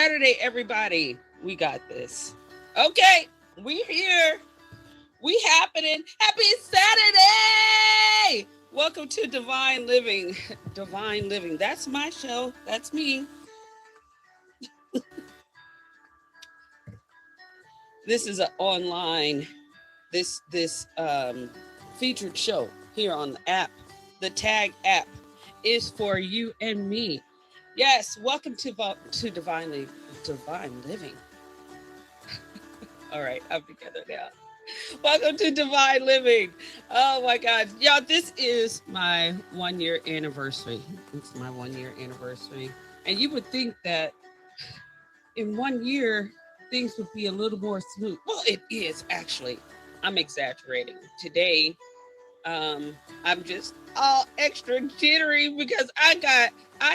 Saturday, everybody. We got this. Okay, we here. We happening. Happy Saturday! Welcome to Divine Living. Divine Living. That's my show. That's me. This is an online this featured show here on the app. The Tag app is for you and me. Yes, welcome to Divine Living. All right, I'm together now. Welcome to Divine Living. Oh my God. Y'all, this is my 1 year anniversary. It's my 1 year anniversary. And you would think that in 1 year, things would be a little more smooth. Well, it is actually. I'm exaggerating. Today, I'm just all extra jittery because I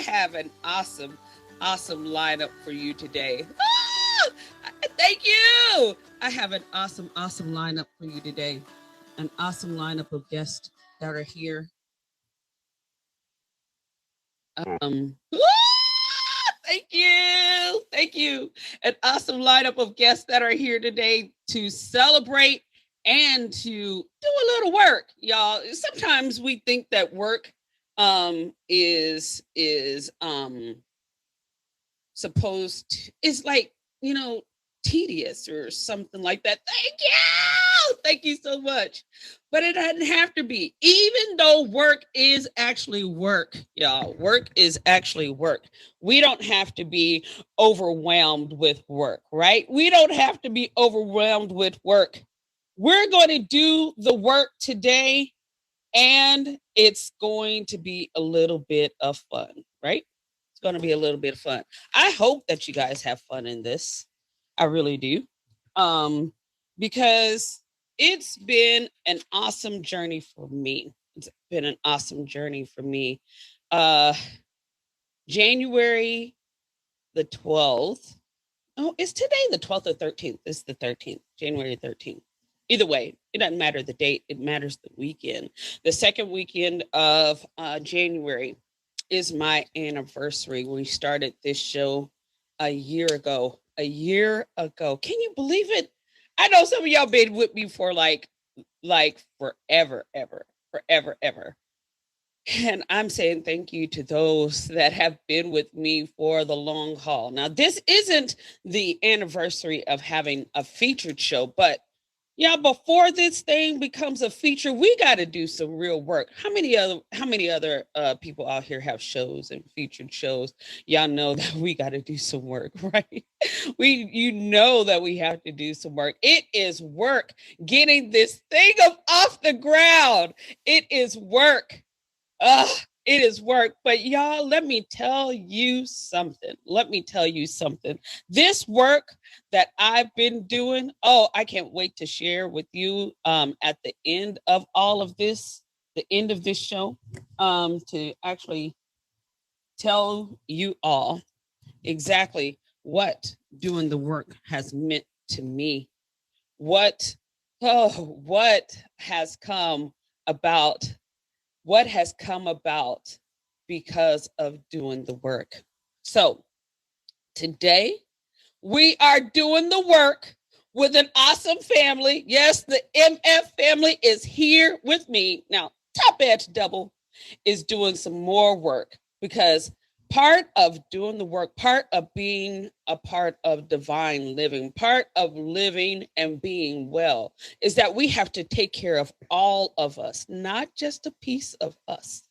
have an awesome lineup for you today. Thank you. I have an awesome lineup for you today. An awesome lineup of guests that are here. Thank you. Thank you. An awesome lineup of guests that are here today to celebrate and to do a little work, y'all. Sometimes we think that work is supposed to, is like, tedious or something like that. Thank you. Thank you so much. But it doesn't have to be. Even though work is actually work, y'all. Work is actually work. We don't have to be overwhelmed with work, right? We don't have to be overwhelmed with work. We're going to do the work today, and it's going to be a little bit of fun, right? It's going to be a little bit of fun. I hope that you guys have fun in this. I really do. Because it's been an awesome journey for me. It's been an awesome journey for me. Uh January the 12th. Oh, is today the 12th or 13th? It's the 13th, January 13th. Either way, it doesn't matter the date, it matters the weekend. The second weekend of January is my anniversary. We started this show a year ago. A year ago. Can you believe it? I know some of y'all been with me for like forever, ever. And I'm saying thank you to those that have been with me for the long haul. Now, this isn't the anniversary of having a featured show, but yeah, before this thing becomes a feature, we got to do some real work. How many other people out here have shows and featured shows? Y'all know that we got to do some work, right? You know that we have to do some work. It is work getting this thing off the ground. It is work. Ugh, it is work. But y'all, let me tell you something. Let me tell you something. This work that I've been doing, oh, I can't wait to share with you at the end of all of this, the end of this show, to actually tell you all exactly what doing the work has meant to me. What, what has come about what has come about because of doing the work. So today we are doing the work with an awesome family. Yes, the MF family is here with me. Now, Top Edge Double is doing some more work because part of doing the work, part of being a part of divine living, part of living and being well is that we have to take care of all of us, not just a piece of us.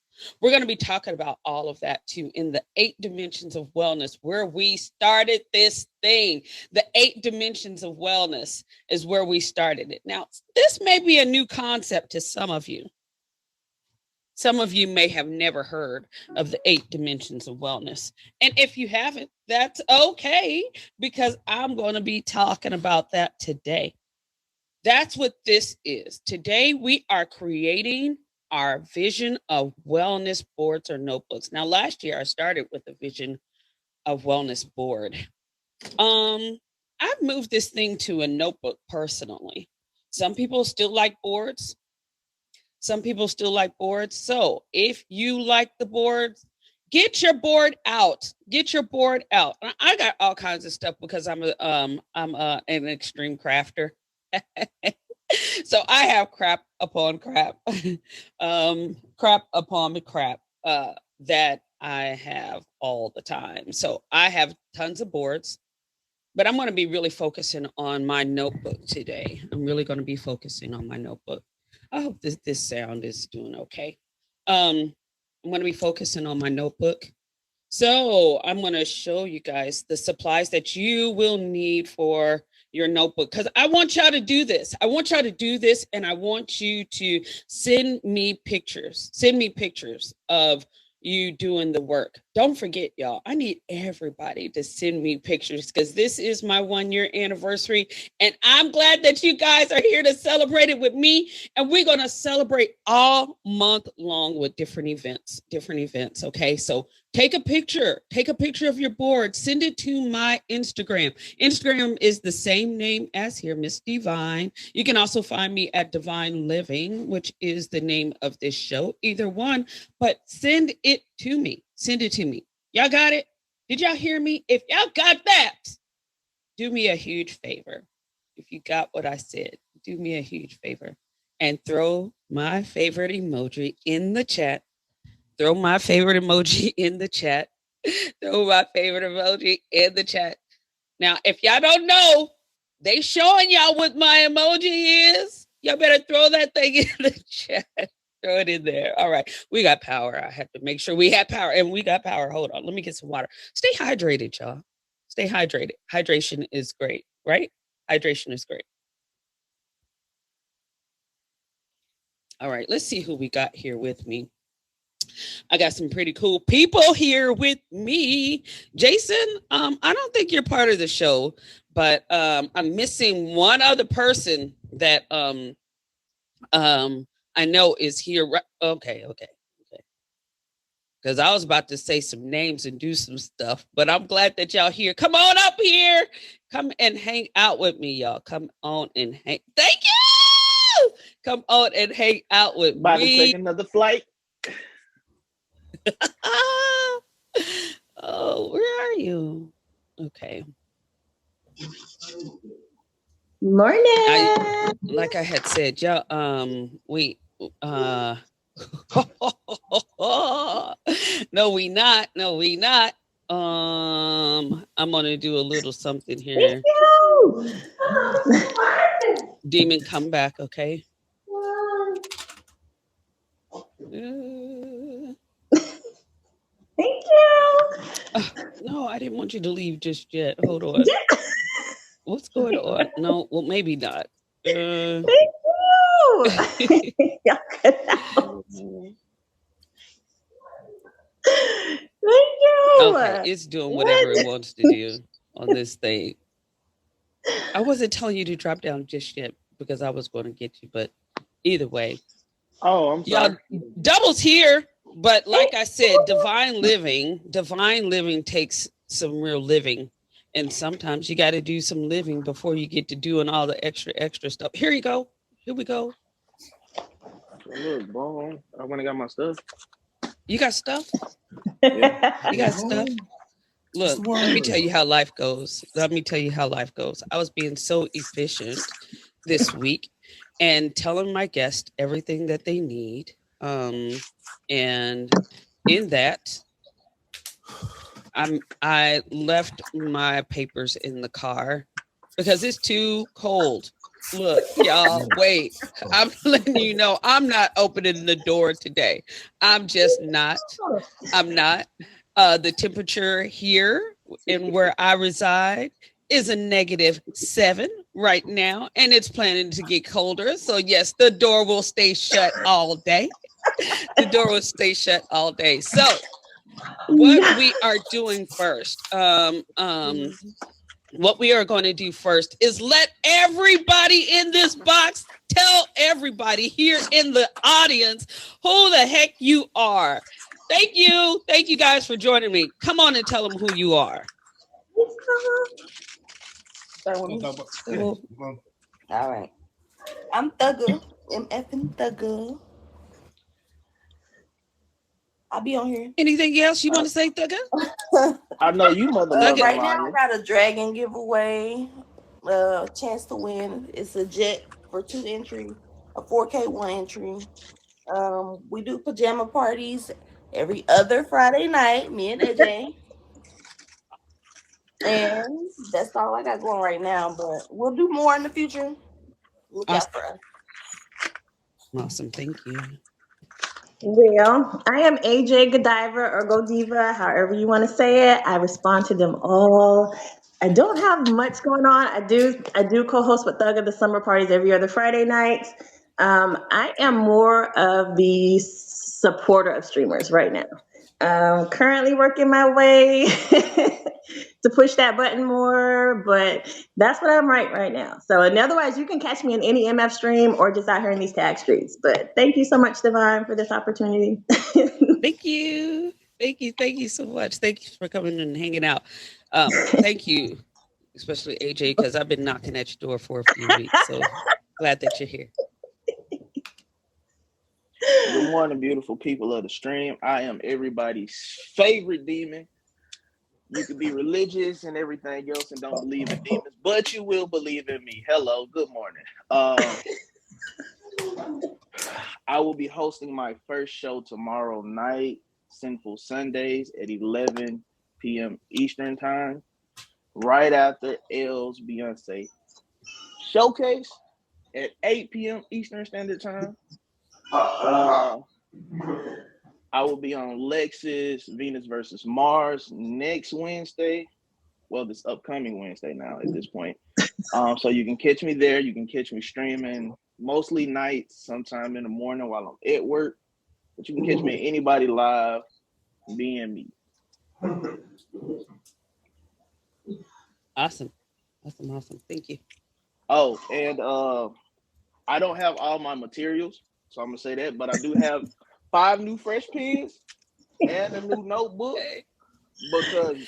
We're going to be talking about all of that too in the 8 dimensions of wellness, where we started this thing. The 8 dimensions of wellness is where we started it. Now, this may be a new concept to some of you. Some of you may have never heard of the 8 dimensions of wellness. And if you haven't, that's okay, because I'm going to be talking about that today. That's what this is. Today, we are creating our vision of wellness boards or notebooks. Now, last year, I started with a vision of wellness board. I've moved this thing to a notebook personally. Some people still like boards. Some people still like boards. So if you like the boards, get your board out. Get your board out. I got all kinds of stuff because an extreme crafter. So I have crap upon crap, crap upon crap that I have all the time. So I have tons of boards, but I'm going to be really focusing on my notebook today. I'm really going to be focusing on my notebook. I hope this sound is doing okay. I'm going to be focusing on my notebook. So I'm going to show you guys the supplies that you will need for your notebook, because I want y'all to do this. I want y'all to do this, and I want you to send me pictures. Send me pictures of you doing the work. Don't forget, y'all, I need everybody to send me pictures because this is my 1-year anniversary, and I'm glad that you guys are here to celebrate it with me. And we're going to celebrate all month long with different events. Okay, so take a picture of your board, send it to my Instagram. Instagram is the same name as here, Miss Divine. You can also find me at Divine Living, which is the name of this show, either one, but send it to me. Send it to me. Y'all got it? Did y'all hear me? If y'all got that, do me a huge favor. If you got what I said, do me a huge favor and throw my favorite emoji in the chat. Throw my favorite emoji in the chat. Throw my favorite emoji in the chat. Now, if y'all don't know, they showing y'all what my emoji is. Y'all better throw that thing in the chat. Throw it in there. All right. We got power. I have to make sure we have power. And we got power. Hold on. Let me get some water. Stay hydrated, y'all. Stay hydrated. Hydration is great, right? Hydration is great. All right. Let's see who we got here with me. I got some pretty cool people here with me. Jason, I don't think you're part of the show, but I'm missing one other person that I know is here. Okay. Because I was about to say some names and do some stuff, but I'm glad that y'all here. Come on up here. Come and hang out with me, y'all. Come on and hang. Thank you. Come on and hang out with about me. To take another flight. Oh, where are you? Okay. Morning. Like I had said, y'all, we no, we not. I'm gonna do a little something here. Demon, come back, okay? Thank you. No, I didn't want you to leave just yet. Hold on. What's going on? No, well, maybe not. Thank you. Y'all cut out. Thank you. Okay, it's doing whatever it wants to do on this thing. I wasn't telling you to drop down just yet because I was going to get you, but either way. Oh, I'm sorry. Y'all, Double's here, but like I said, divine living takes some real living. And sometimes you got to do some living before you get to doing all the extra stuff. Here you go. Here we go. Look, boy, I went and got my stuff. You got stuff? Yeah. You got stuff? Look, let me tell you how life goes. I was being so efficient this week and telling my guests everything that they need. And in that, I left my papers in the car because it's too cold. Look, y'all, wait. I'm letting you know I'm not opening the door today. I'm just not. I'm not. The temperature here and where I reside is a -7 right now, and it's planning to get colder. So yes, the door will stay shut all day. The door will stay shut all day. So what we are doing first, what we are going to do first is let everybody in this box tell everybody here in the audience who the heck you are. Thank you guys for joining me. Come on and tell them who you are. All right. I'm Thugger. I'm effing Thugger. I'll be on here. Anything else you want to say, Thugger? I know you mother loving right now I got a dragon giveaway. Chance to win. It's a jet for 2 entry, a 4K 1 entry. We do pajama parties every other Friday night, me and AJ. And that's all I got going right now, but we'll do more in the future. Look out for us. Awesome, thank you. Well, I am AJ Godiva or Godiva, however you want to say it. I respond to them all. I don't have much going on. I do co-host with Thug of the Summer Parties every other Friday night. I am more of the supporter of streamers right now. Currently working my way to push that button more, but that's what I'm right now. So, and otherwise, you can catch me in any MF stream or just out here in these tag streets. But thank you so much, Divine, for this opportunity. Thank you so much. Thank you for coming and hanging out. Thank you, especially AJ, because I've been knocking at your door for a few weeks. So glad that you're here. Good morning, beautiful people of the stream. I am everybody's favorite demon. You could be religious and everything else and don't believe in demons, but you will believe in me. Hello, good morning. I will be hosting my first show tomorrow night, Sinful Sundays at 11 p.m. Eastern Time, right after L's Beyonce showcase at 8 p.m. Eastern Standard Time. I will be on Lexus Venus versus Mars next Wednesday. Well, this upcoming Wednesday now at this point. So you can catch me there. You can catch me streaming mostly nights, sometime in the morning while I'm at work. But you can catch me anybody live, being me. Awesome. Thank you. Oh, and I don't have all my materials, so I'm gonna say that, but I do have 5 new fresh pens and a new notebook because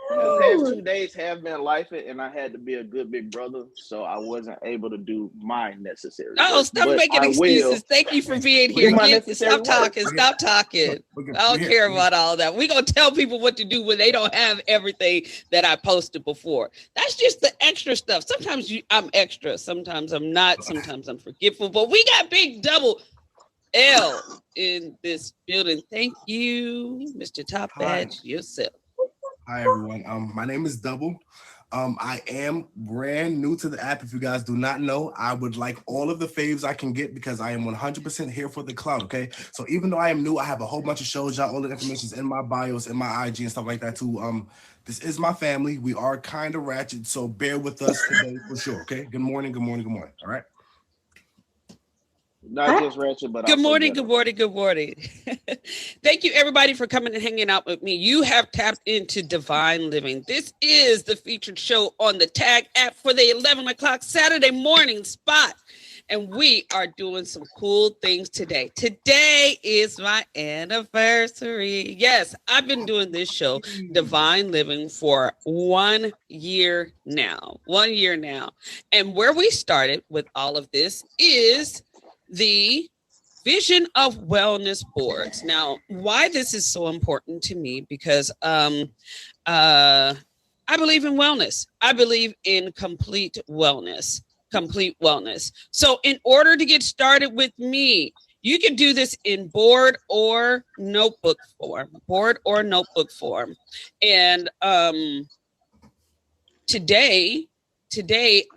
the past 2 days have been lifing and I had to be a good big brother, so I wasn't able to do my necessary work. Stop making excuses. Thank you for being here. Stop talking. I don't care about all that. We're going to tell people what to do when they don't have everything that I posted before. That's just the extra stuff. Sometimes I'm extra. Sometimes I'm not. Sometimes I'm forgetful. But we got big double L in this building. Thank you, Mr. Top Badge, yourself. Hi, everyone. My name is Double. I am brand new to the app. If you guys do not know, I would like all of the faves I can get because I am 100% here for the cloud, okay? So even though I am new, I have a whole bunch of shows. Y'all, all the information is in my bios, in my IG and stuff like that too. This is my family. We are kind of ratchet, so bear with us today for sure, okay? Good morning, all right? Not just ratchet, but good morning. Thank you, everybody, for coming and hanging out with me. You have tapped into Divine Living. This is the featured show on the Tag app for the 11 o'clock Saturday morning spot. And we are doing some cool things today. Today is my anniversary. Yes, I've been doing this show, Divine Living, for 1 year now. 1 year now. And where we started with all of this is the Vision of Wellness boards. Now, why this is so important to me, because I believe in wellness. I believe in complete wellness. So in order to get started with me, you can do this in board or notebook form. And today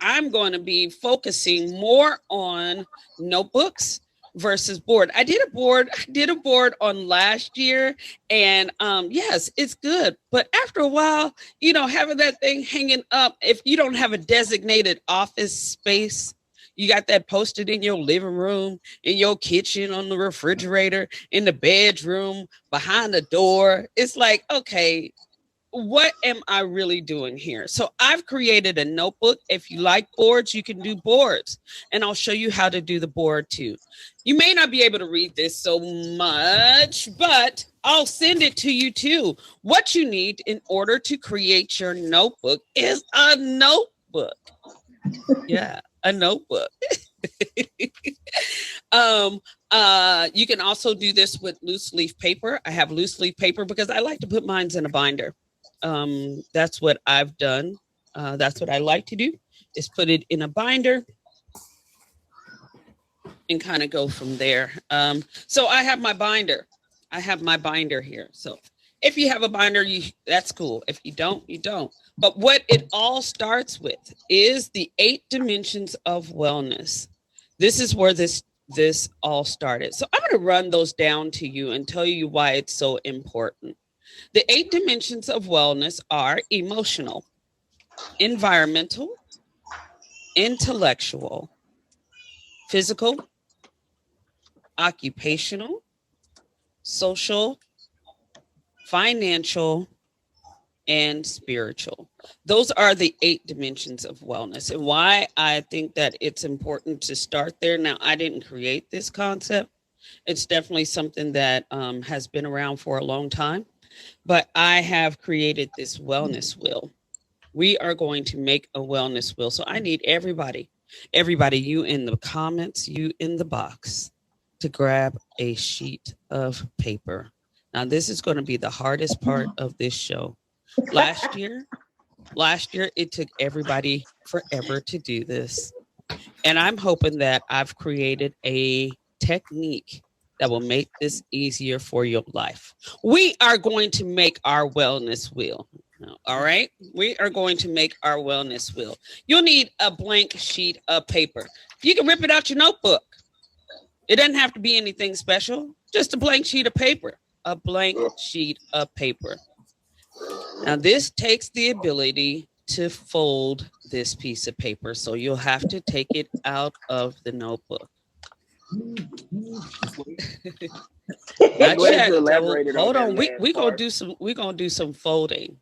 I'm going to be focusing more on notebooks versus board. I did a board on last year, and yes, it's good. But after a while, having that thing hanging up, if you don't have a designated office space, you got that posted in your living room, in your kitchen, on the refrigerator, in the bedroom, behind the door. It's like, okay, what am I really doing here? So I've created a notebook. If you like boards, you can do boards, and I'll show you how to do the board too. You may not be able to read this so much, but I'll send it to you too. What you need in order to create your notebook is a notebook. Yeah, a notebook. You can also do this with loose leaf paper. I have loose leaf paper because I like to put mine in a binder. That's what I've done. That's what I like to do, is put it in a binder and kind of go from there. So I have my binder. I have my binder here. So if you have a binder, that's cool. If you don't, you don't. But what it all starts with is the 8 dimensions of wellness. This is where this all started. So I'm going to run those down to you and tell you why it's so important. The 8 dimensions of wellness are emotional, environmental, intellectual, physical, occupational, social, financial, and spiritual. Those are the 8 dimensions of wellness, and why I think that it's important to start there. Now, I didn't create this concept. It's definitely something that has been around for a long time, but I have created this wellness wheel. We are going to make a wellness wheel. So I need everybody, you in the comments, you in the box, to grab a sheet of paper. Now, this is going to be the hardest part of this show. Last year, it took everybody forever to do this. And I'm hoping that I've created a technique that will make this easier for your life. We are going to make our wellness wheel. All right. We are going to make our wellness wheel. You'll need a blank sheet of paper. You can rip it out your notebook. It doesn't have to be anything special. Just a blank sheet of paper. A blank sheet of paper. Now, this takes the ability to fold this piece of paper. So you'll have to take it out of the notebook. Not yet. Hold on. We're gonna do some folding.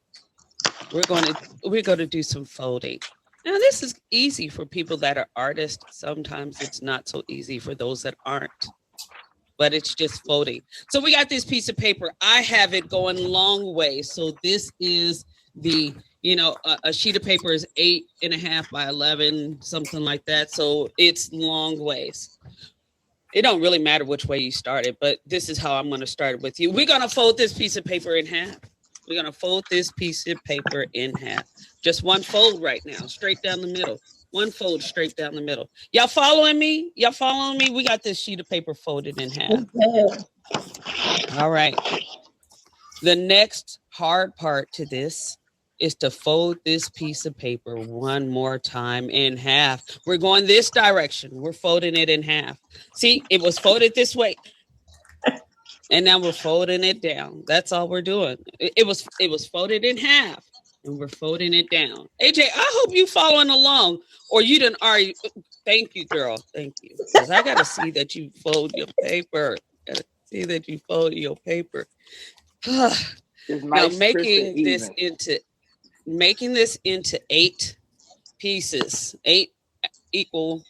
We're gonna do some folding. Now, this is easy for people that are artists. Sometimes it's not so easy for those that aren't. But it's just folding. So we got this piece of paper. I have it going long way. So this is the, a sheet of paper is 8.5 by 11, something like that. So it's long ways. It don't really matter which way you start it, but this is how I'm going to start it with you. We're going to fold this piece of paper in half. We're going to fold this piece of paper in half. Just one fold right now, straight down the middle. One fold straight down the middle. Y'all following me? We got this sheet of paper folded in half. All right. The next hard part to this is to fold this piece of paper one more time in half. We're going this direction. We're folding it in half. See, it was folded this way. And now we're folding it down. That's all we're doing. It was folded in half. And we're folding it down. AJ, I hope you following along, or you didn't already. Thank you, girl. Thank you. Because I got to see that you fold your paper. Got to see that you fold your paper. Now, making this into 8 pieces, 8 equal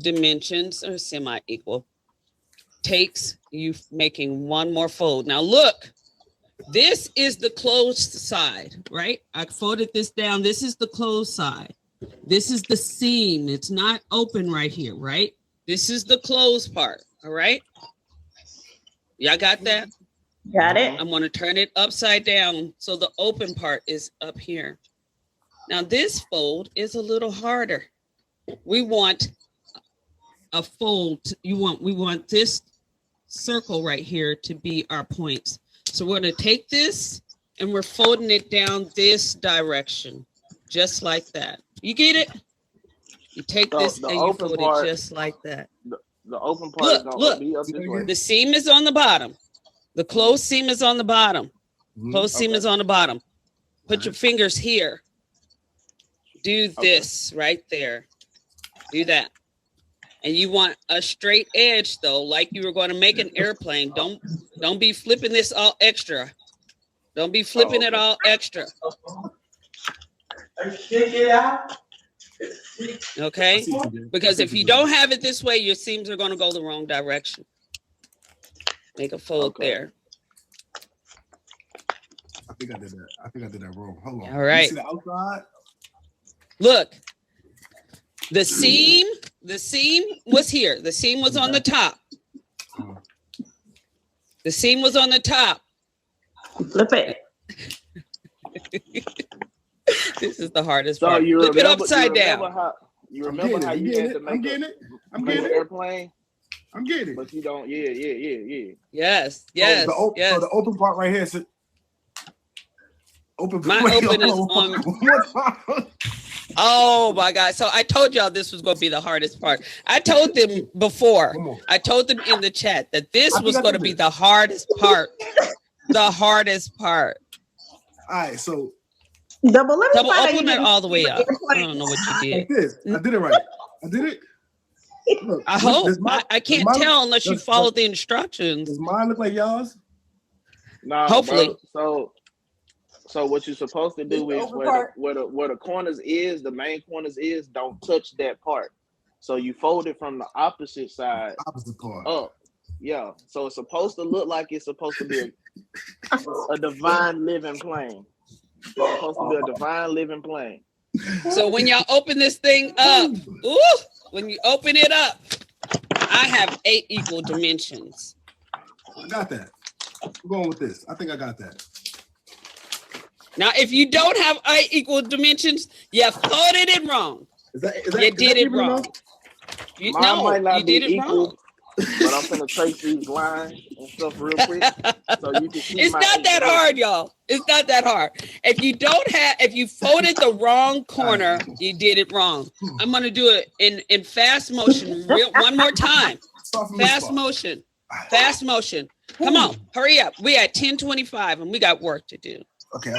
dimensions or semi-equal, takes you making one more fold. Now, look. This is the closed side, right? I folded this down. This is the closed side. This is the seam. It's not open right here, right? This is the closed part, all right? Y'all got that? Got it. I'm going to turn it upside down so the open part is up here. Now, this fold is a little harder. We want a fold. We want this circle right here to be our points. So we're going to take this and we're folding it down this direction, just like that. You get it? You take this and you fold it just like that. The open part is going to be up this way. The seam is on the bottom. The closed seam is on the bottom. Closed seam is on the bottom. Put your fingers here. Do this right there. Do that. And you want a straight edge, though, like you were going to make an airplane. Don't be flipping this all extra. Don't be flipping it all extra. Okay? Because if you don't have it this way, your seams are going to go the wrong direction. Make a fold there. I think I did that wrong. Hold on. All right. You see the outside? Look. The seam the seam was here. The seam was on the top. The seam was on the top. Flip it. This is the hardest So part. you Flip it remember, upside you down. remember how you I'm remember getting how it. you had to I'm make getting a, it. I'm make getting an it. airplane, I'm getting it. but you don't. Yeah. Yes, So yes, yes. So the open part right here. So open. My wait, open is hold on. One more time. Oh my God. So I told y'all this was going to be the hardest part. I told them before. One more. I told them in the chat that this I think was I going to did be it. the hardest part. The hardest part. All right. So Double, let me Double, find out open you it didn't all the way see up. the I don't know what you like did. this. I did it right. I did it. Look, I does hope. mine- I can't does mine- tell unless you does- follow the instructions. Does mine look like y'all's? No, Hopefully. bro. So what you're supposed to do The is open where part? the corners is, the main corners is, don't touch that part. So you fold it from the opposite side Opposite part. up. Yeah. So it's supposed to look like it's supposed to be a divine living plane. It's supposed to be a divine living plane. So when y'all open this thing up, ooh, when you open it up, I have 8 equal dimensions. I got that. I'm going with this. I think I got that. Now, if you don't have 8 equal dimensions, you folded it wrong. Is that You did it even wrong. enough? You, Mine no, might not you be did it equal, wrong. but I'm gonna trace these lines and stuff real quick so you can see. It's my not 8 that dimensions. hard, y'all. It's not that hard. If you folded the wrong corner, you did it wrong. I'm gonna do it in fast motion. One more time. Start from this Fast spot. motion. Fast motion. Come on, hurry up. We at 10:25 and we got work to do. Okay.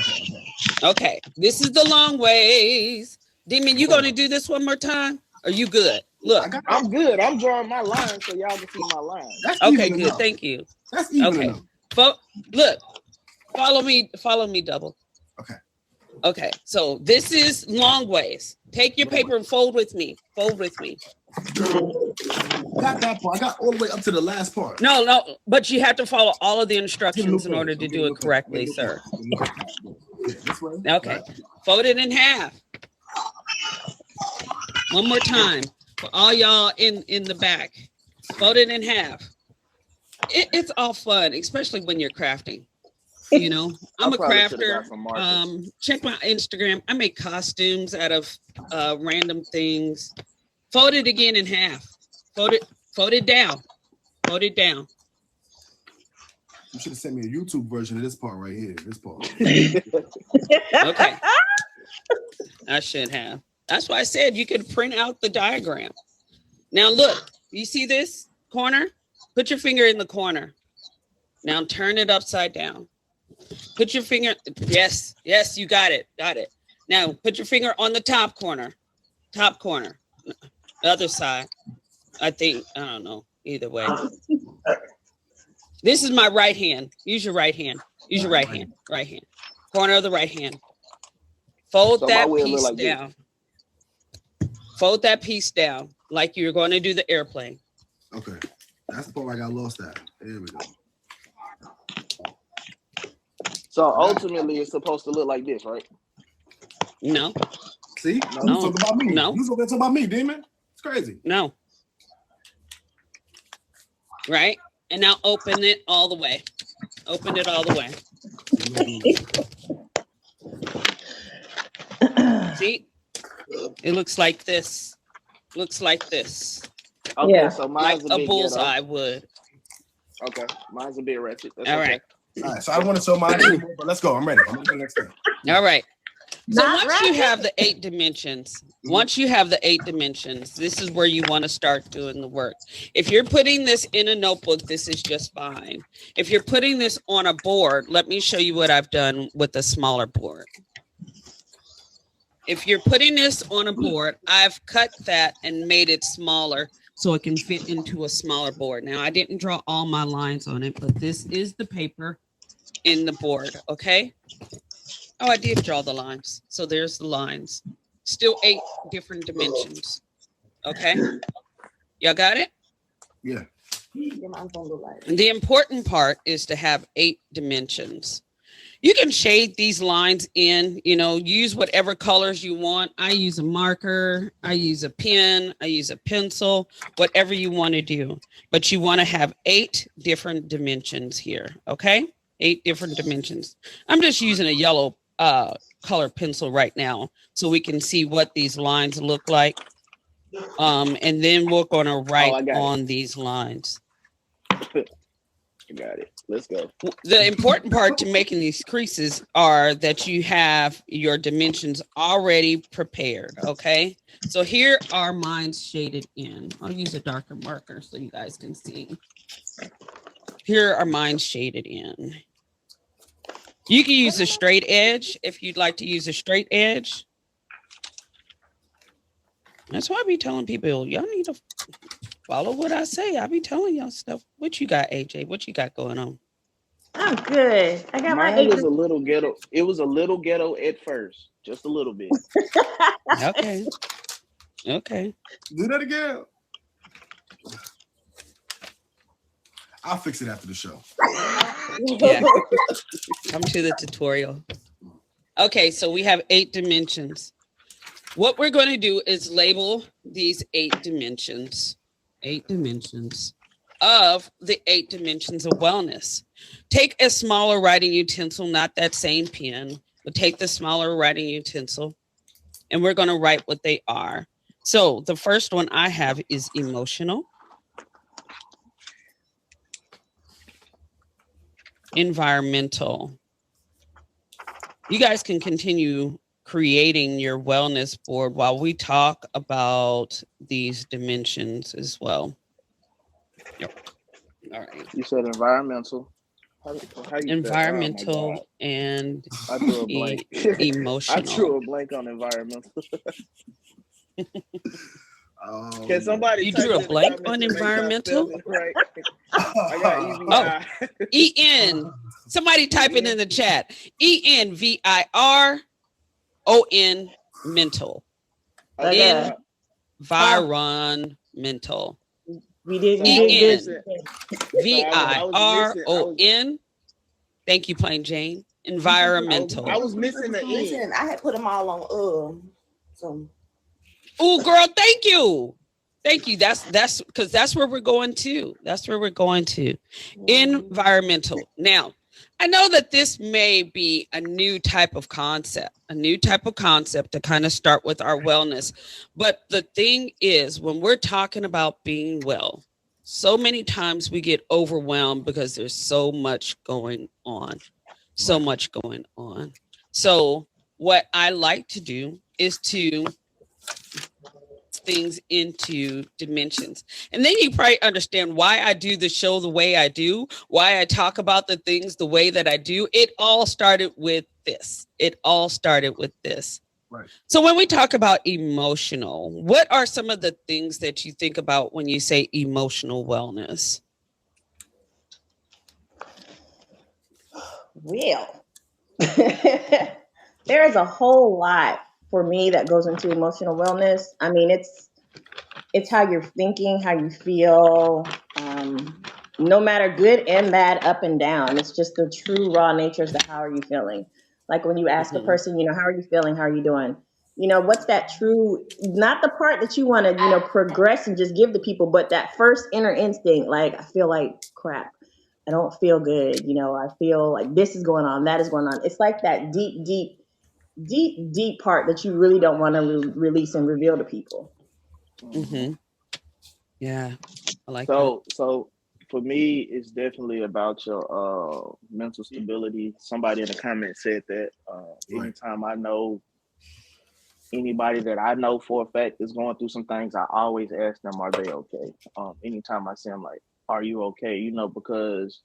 Okay, this is the long ways. Demon, you gonna do this one more time? Are you good? Look. I'm good. I'm drawing my lines so y'all can see my lines. That's Okay, even good. enough. Thank you. That's even Okay. enough. Look, follow me, double. Okay. Okay, so this is long ways. Take your paper and fold with me. Fold with me. Got that part. I got all the way up to the last part. No, but you have to follow all of the instructions in order to do it correctly, sir. Yeah, this way. Okay, fold it in half. One more time for all y'all in the back. Fold it in half. It's all fun, especially when you're crafting. You know, I'm a crafter. Check my Instagram. I make costumes out of random things. Fold it again in half. Fold it down. Fold it down. You should have sent me a YouTube version of this part right here. This part. Okay. I should have. That's why I said you could print out the diagram. Now look, you see this corner? Put your finger in the corner. Now turn it upside down. Put your finger, yes, you got it. Now put your finger on the top corner. The other side. I don't know, either way. This is my right hand. Use your right hand. Right hand. Corner of the right hand. Fold that piece down. Fold that piece down like you're going to do the airplane. Okay. That's the part I got lost at. There we go. So ultimately, it's supposed to look like this, right? No. See? No. You talking about me. No. You talking about me, demon. It's crazy. No. Right? And now open it all the way. Open it all the way. See? It looks like this. Okay, Yeah. so Like mine's a bit bullseye would. ghetto. Okay, mine's a bit ratchet. That's All okay. right. All right, so I want to show mine, but let's go. I'm ready. I'm ready for the next thing. All right. So Not once you ratchet. have the 8 dimensions, this is where you want to start doing the work. If you're putting this in a notebook, this is just fine. If you're putting this on a board, let me show you what I've done with a smaller board. If you're putting this on a board, I've cut that and made it smaller so it can fit into a smaller board. Now, I didn't draw all my lines on it, but this is the paper in the board, okay? Oh, I did draw the lines. So there's the lines. Still 8 different dimensions. Okay? Y'all got it? Yeah. Your mom's gonna look like. The important part is to have 8 dimensions. You can shade these lines in, use whatever colors you want. I use a marker, I use a pen, I use a pencil, whatever you want to do. But you want to have 8 different dimensions here, okay? 8 different dimensions. I'm just using a yellow color pencil right now so we can see what these lines look like. And then we're going to write on these lines. I got it. Let's go. The important part to making these creases are that you have your dimensions already prepared, okay? So here are mine shaded in. I'll use a darker marker so you guys can see. Here are mine shaded in. You can use a straight edge if you'd like to use a straight edge. That's why I be telling people, y'all need to follow what I say. I be telling y'all stuff. What you got, AJ? What you got going on? I'm good. I got Mine was a little ghetto. It was a little ghetto at first, just a little bit. Okay. Do that again. I'll fix it after the show. Yeah. Come to the tutorial. Okay, so we have 8 dimensions. What we're going to do is label these 8 dimensions. 8 dimensions of the 8 dimensions of wellness. Take a smaller writing utensil, not that same pen, but take the smaller writing utensil, and we're going to write what they are. So the first one I have is emotional, environmental. You guys can continue creating your wellness board while we talk about these dimensions as well. Yep. All right. You said environmental. How you environmental and I drew a blank. Emotional. I drew a blank on environmental. Can somebody? You drew a blank on environmental? Right. I got EVI. EN. Somebody type it in the chat. ENVIRON mental. Environmental. We did VIRON. Thank you, Plain Jane. Environmental. I was missing the N. I had put them all on so. Oh, girl, thank you. Thank you. That's because that's where we're going to. That's where we're going to. Environmental. Now, I know that this may be a new type of concept to kind of start with our wellness. But the thing is, when we're talking about being well, so many times we get overwhelmed because there's so much going on. So much going on. So what I like to do is to things into dimensions. And then you probably understand why I do the show the way I do, why I talk about the things the way that I do. It all started with this. Right. So when we talk about emotional, what are some of the things that you think about when you say emotional wellness? Well, there is a whole lot for me that goes into emotional wellness. I mean, it's how you're thinking, how you feel, no matter good and bad, up and down. It's just the true raw nature of how are you feeling. Like when you ask a person, how are you feeling? How are you doing? What's that true, not the part that you want to, progress and just give to people, but that first inner instinct, like, I feel like crap. I don't feel good. I feel like this is going on, that is going on. It's like that deep part that you really don't want to release and reveal to people. Mm-hmm. Yeah, I like that. So for me, it's definitely about your mental stability. Somebody in the comments said that anytime I know anybody that I know for a fact is going through some things, I always ask them, are they okay? Anytime I see them, like, are you okay? Because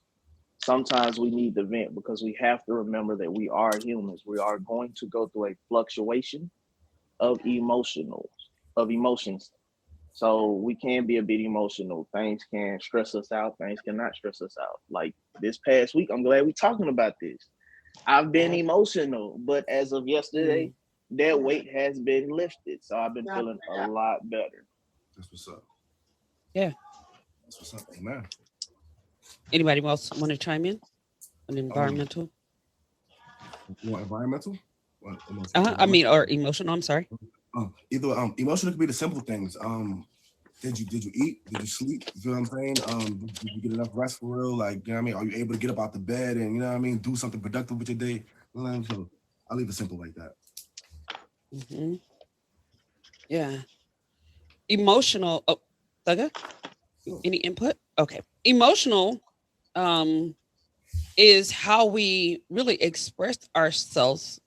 sometimes we need to vent, because we have to remember that we are humans. We are going to go through a fluctuation of emotions. So we can be a bit emotional. Things can stress us out. Things cannot stress us out. Like this past week, I'm glad we're talking about this. I've been emotional, but as of yesterday, that weight has been lifted. So I've been feeling a lot better. That's what's up. Yeah. That's what's up, man. Anybody else want to chime in on environmental? What, environmental? What, I mean, or emotional. I'm sorry. Either emotional could be the simple things. Did you eat? Did you sleep? You feel what I'm saying? Did you get enough rest for real? Like, you know what I mean? Are you able to get up out the bed and, you know what I mean, do something productive with your day? You know what I mean? So I'll leave it simple like that. Mm-hmm. Yeah. Emotional. Oh, Thugga? Any input? Okay. Emotional is how we really express ourselves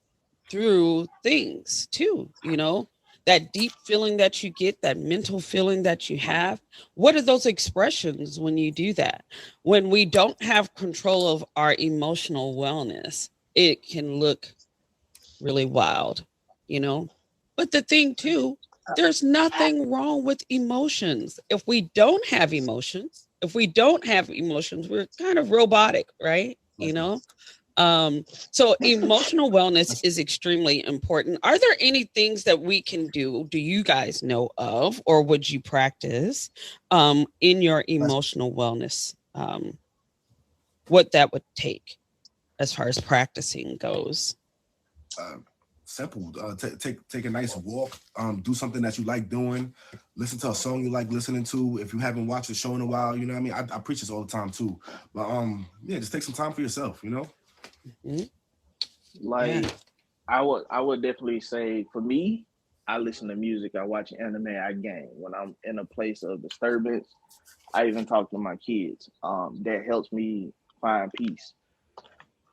through things too, you know, that deep feeling that you get, that mental feeling that you have. What are those expressions when you do that? When we don't have control of our emotional wellness, it can look really wild, you know. But the thing too, there's nothing wrong with emotions. If we don't have emotions, we're kind of robotic, right? You know, so emotional wellness is extremely important. Are there any things that we can do you guys know of, or would you practice in your emotional wellness, what that would take as far as practicing goes? Simple. Take a nice walk. Do something that you like doing. Listen to a song you like listening to. If you haven't watched a show in a while, you know what I mean. I preach this all the time too. But yeah, just take some time for yourself. You know. Mm-hmm. Like, I would definitely say for me, I listen to music, I watch anime, I game. When I'm in a place of disturbance, I even talk to my kids. That helps me find peace.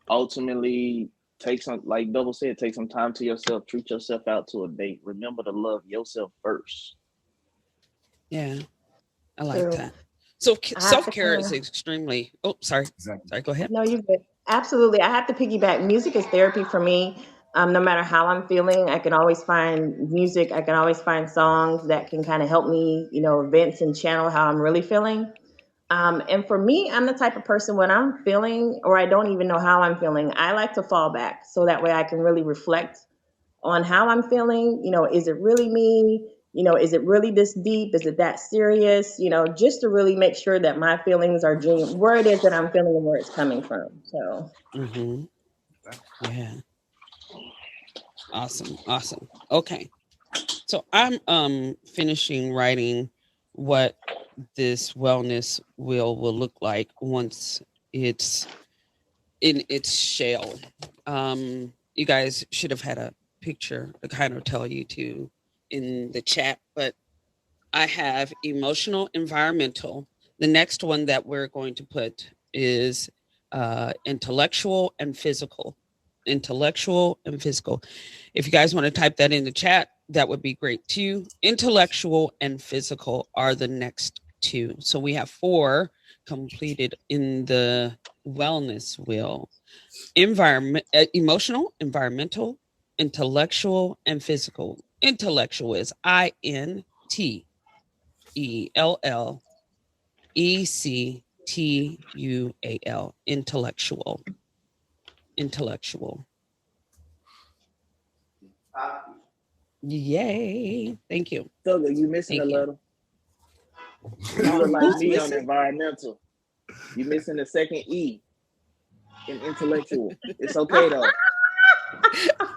Ultimately, take some, like Double said, take some time to yourself, treat yourself out to a date. Remember to love yourself first. Yeah, I like that. So self-care is extremely, sorry. Exactly. Sorry, go ahead. No, you're good. Absolutely. I have to piggyback. Music is therapy for me. No matter how I'm feeling, I can always find music. I can always find songs that can kind of help me, you know, vent and channel how I'm really feeling. And for me, I'm the type of person when I'm feeling, or I don't even know how I'm feeling, I like to fall back so that way I can really reflect on how I'm feeling. You know, is it really me? You know, is it really this deep? Is it that serious? You know, just to really make sure that my feelings are genuine, where it is that I'm feeling and where it's coming from. So, yeah. Awesome. Okay. So I'm finishing writing what this wellness will look like once it's in its shell. You guys should have had a picture to kind of tell you to in the chat, but I have emotional, environmental. The next one that we're going to put is intellectual and physical. Intellectual and physical. If you guys want to type that in the chat, that would be great too. Intellectual and physical are the next two. So we have 4 completed in the wellness wheel. Emotional, environmental, intellectual, and physical. Intellectual is INTELLECTUAL. Intellectual. Yay. Thank you. Thugger, you missing Thank a you. little. You look like me on environmental. You missing the second E in intellectual. It's okay though.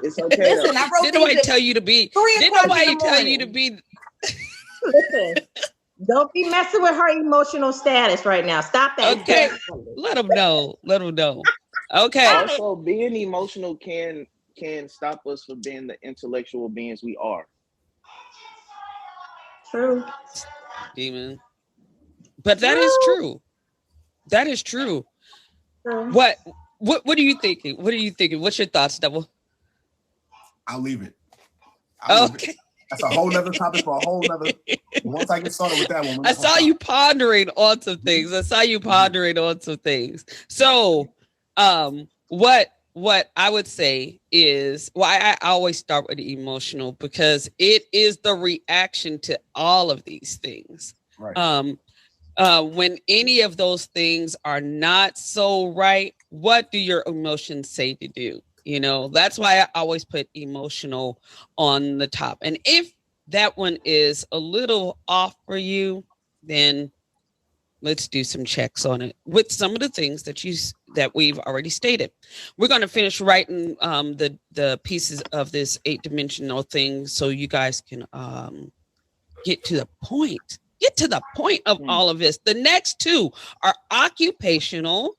It's okay though. Didn't nobody tell you to be? Didn't nobody tell you to be? listen, don't be messing with her emotional status right now. Stop that. Okay. Let them know. Okay. Also, being emotional can stop us from being the intellectual beings we are. True. Demon. But that is true. That is true. What are you thinking? What's your thoughts, Double? I'll leave it. Okay. That's a whole nother topic for a whole nother. Once I get started with that one, I saw you pondering on some things. So, what I would say is, I always start with the emotional because it is the reaction to all of these things. Right. When any of those things are not so right, what do your emotions say to do? You know, that's why I always put emotional on the top. And if that one is a little off for you, then let's do some checks on it with some of the things that we've already stated. We're going to finish writing the pieces of this 8-dimensional thing so you guys can get to the point. Get to the point of all of this. The next two are occupational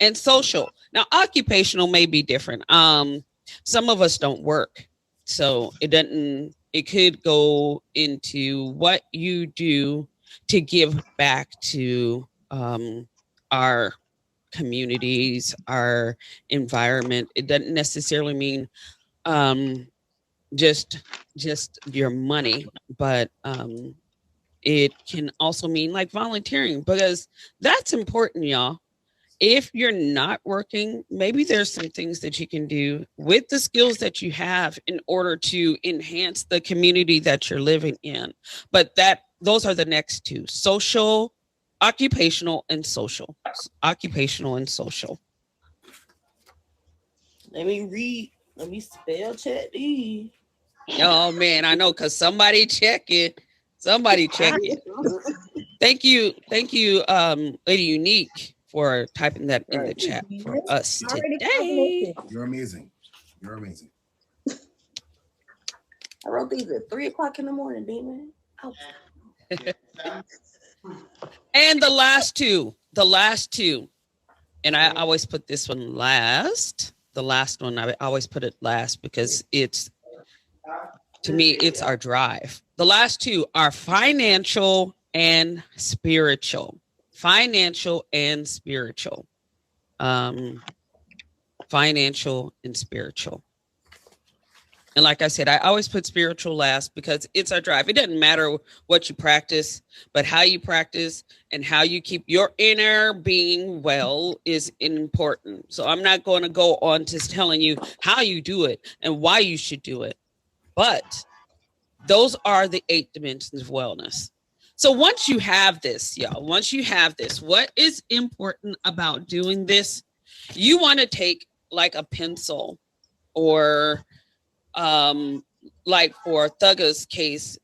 and social. Now, occupational may be different. Some of us don't work, so it could go into what you do to give back to our communities, our environment. It doesn't necessarily mean just your money, but it can also mean like volunteering, because that's important, y'all. If you're not working, maybe there's some things that you can do with the skills that you have in order to enhance the community that you're living in. But those are the next two: social, occupational, and social. Occupational and social. Let me spell check these. Oh man, I know, because somebody check it. Thank you, Lady Unique, for typing that in the chat for us today. You're amazing. I wrote these at 3:00 in the morning, Demon. Oh. And the last two, and I always put this one last. The last one, I always put it last because to me, it's our drive. The last two are financial and spiritual. Financial and spiritual. Financial and spiritual. And like I said, I always put spiritual last because it's our drive. It doesn't matter what you practice, but how you practice and how you keep your inner being well is important. So I'm not going to go on to telling you how you do it and why you should do it. But those are the 8 dimensions of wellness. So once you have this, y'all, what is important about doing this? You want to take like a pencil, or like for Thugga's case,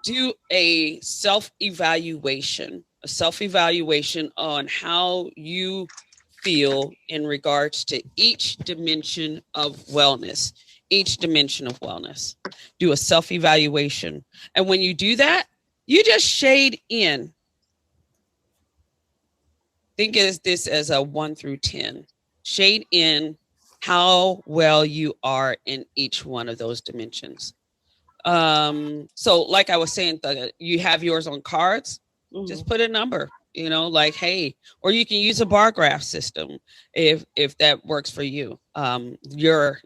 do a self-evaluation on how you feel in regards to each dimension of wellness. Do a self-evaluation. And when you do that, you just shade in. Think of this as a 1 through 10. Shade in how well you are in each one of those dimensions. So like I was saying, you have yours on cards. Just put a number, like, hey, or you can use a bar graph system if that works for you. Your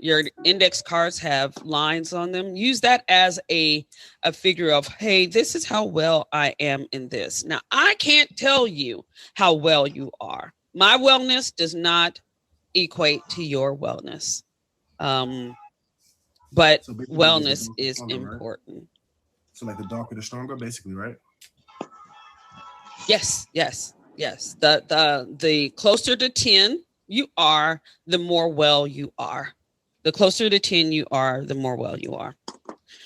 index cards have lines on them. Use that as a figure of, hey, this is how well I am in this. Now, I can't tell you how well you are. My wellness does not equate to your wellness. But so wellness is important. Right? So like the darker, the stronger, basically, right? Yes. The closer to 10 you are, the more well you are. The closer to 10 you are, the more well you are.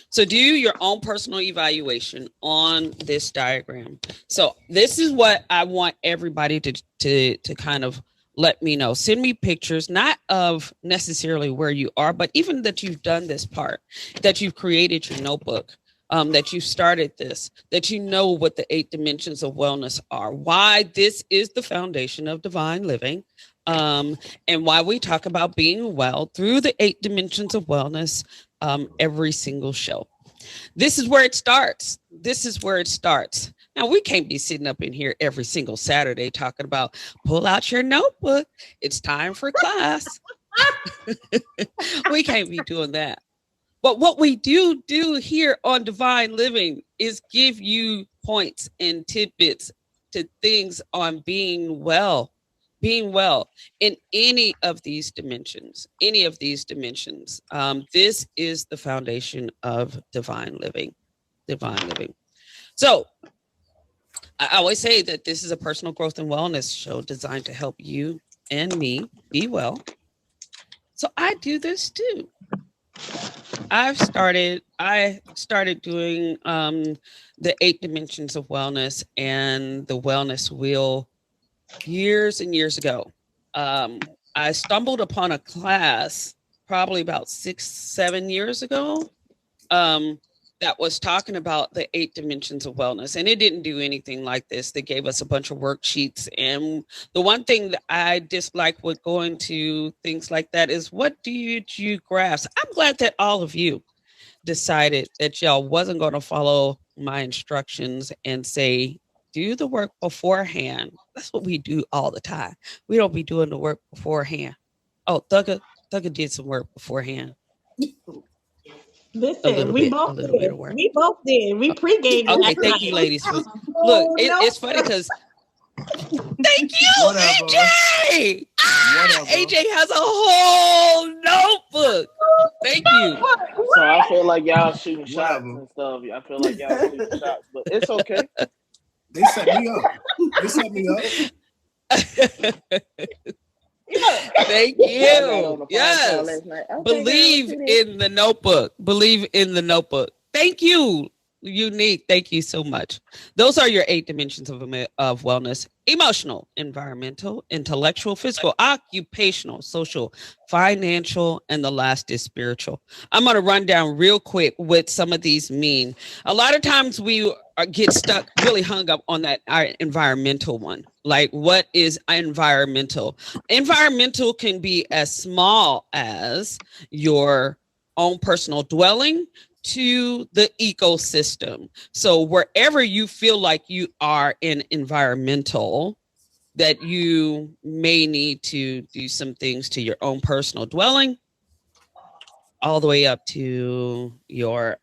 So do your own personal evaluation on this diagram. So this is what I want everybody to kind of let me know. Send me pictures, not of necessarily where you are, but even that you've done this part, that you've created your notebook. That you started this, that you know what the 8 dimensions of wellness are, why this is the foundation of divine living, and why we talk about being well through the 8 dimensions of wellness every single show. This is where it starts. Now, we can't be sitting up in here every single Saturday talking about pull out your notebook. It's time for class. We can't be doing that. But what we do here on Divine Living is give you points and tidbits to things on being well in any of these dimensions. This is the foundation of Divine Living. So I always say that this is a personal growth and wellness show designed to help you and me be well. So I do this too. I started doing the 8 dimensions of wellness and the wellness wheel years and years ago. I stumbled upon a class probably about 6-7 years ago that was talking about the 8 dimensions of wellness, and it didn't do anything like this. They gave us a bunch of worksheets, and the one thing that I dislike with going to things like that is, what did you grasp? I'm glad that all of you decided that y'all wasn't going to follow my instructions and say, do the work beforehand. That's what we do all the time. We don't be doing the work beforehand. Oh, Thugger did some work beforehand. Listen, we both did. We both did. We pre-gamed. Okay, thank you, ladies. Look, it's funny because thank you, AJ. AJ has a whole notebook. Thank you. So I feel like y'all shooting shots and stuff. I feel like y'all shooting shots, but it's okay. They set me up. Thank you. Yes. Believe in the notebook. Believe in the notebook. Thank you. Unique. Thank you so much. Those are your 8 dimensions of wellness: emotional, environmental, intellectual, physical, occupational, social, financial, and the last is spiritual. I'm going to run down real quick what some of these mean. A lot of times we get stuck, really hung up on that environmental one. Like, what is environmental? Environmental can be as small as your own personal dwelling to the ecosystem. So wherever you feel like you are in environmental, that you may need to do some things to your own personal dwelling, all the way up to your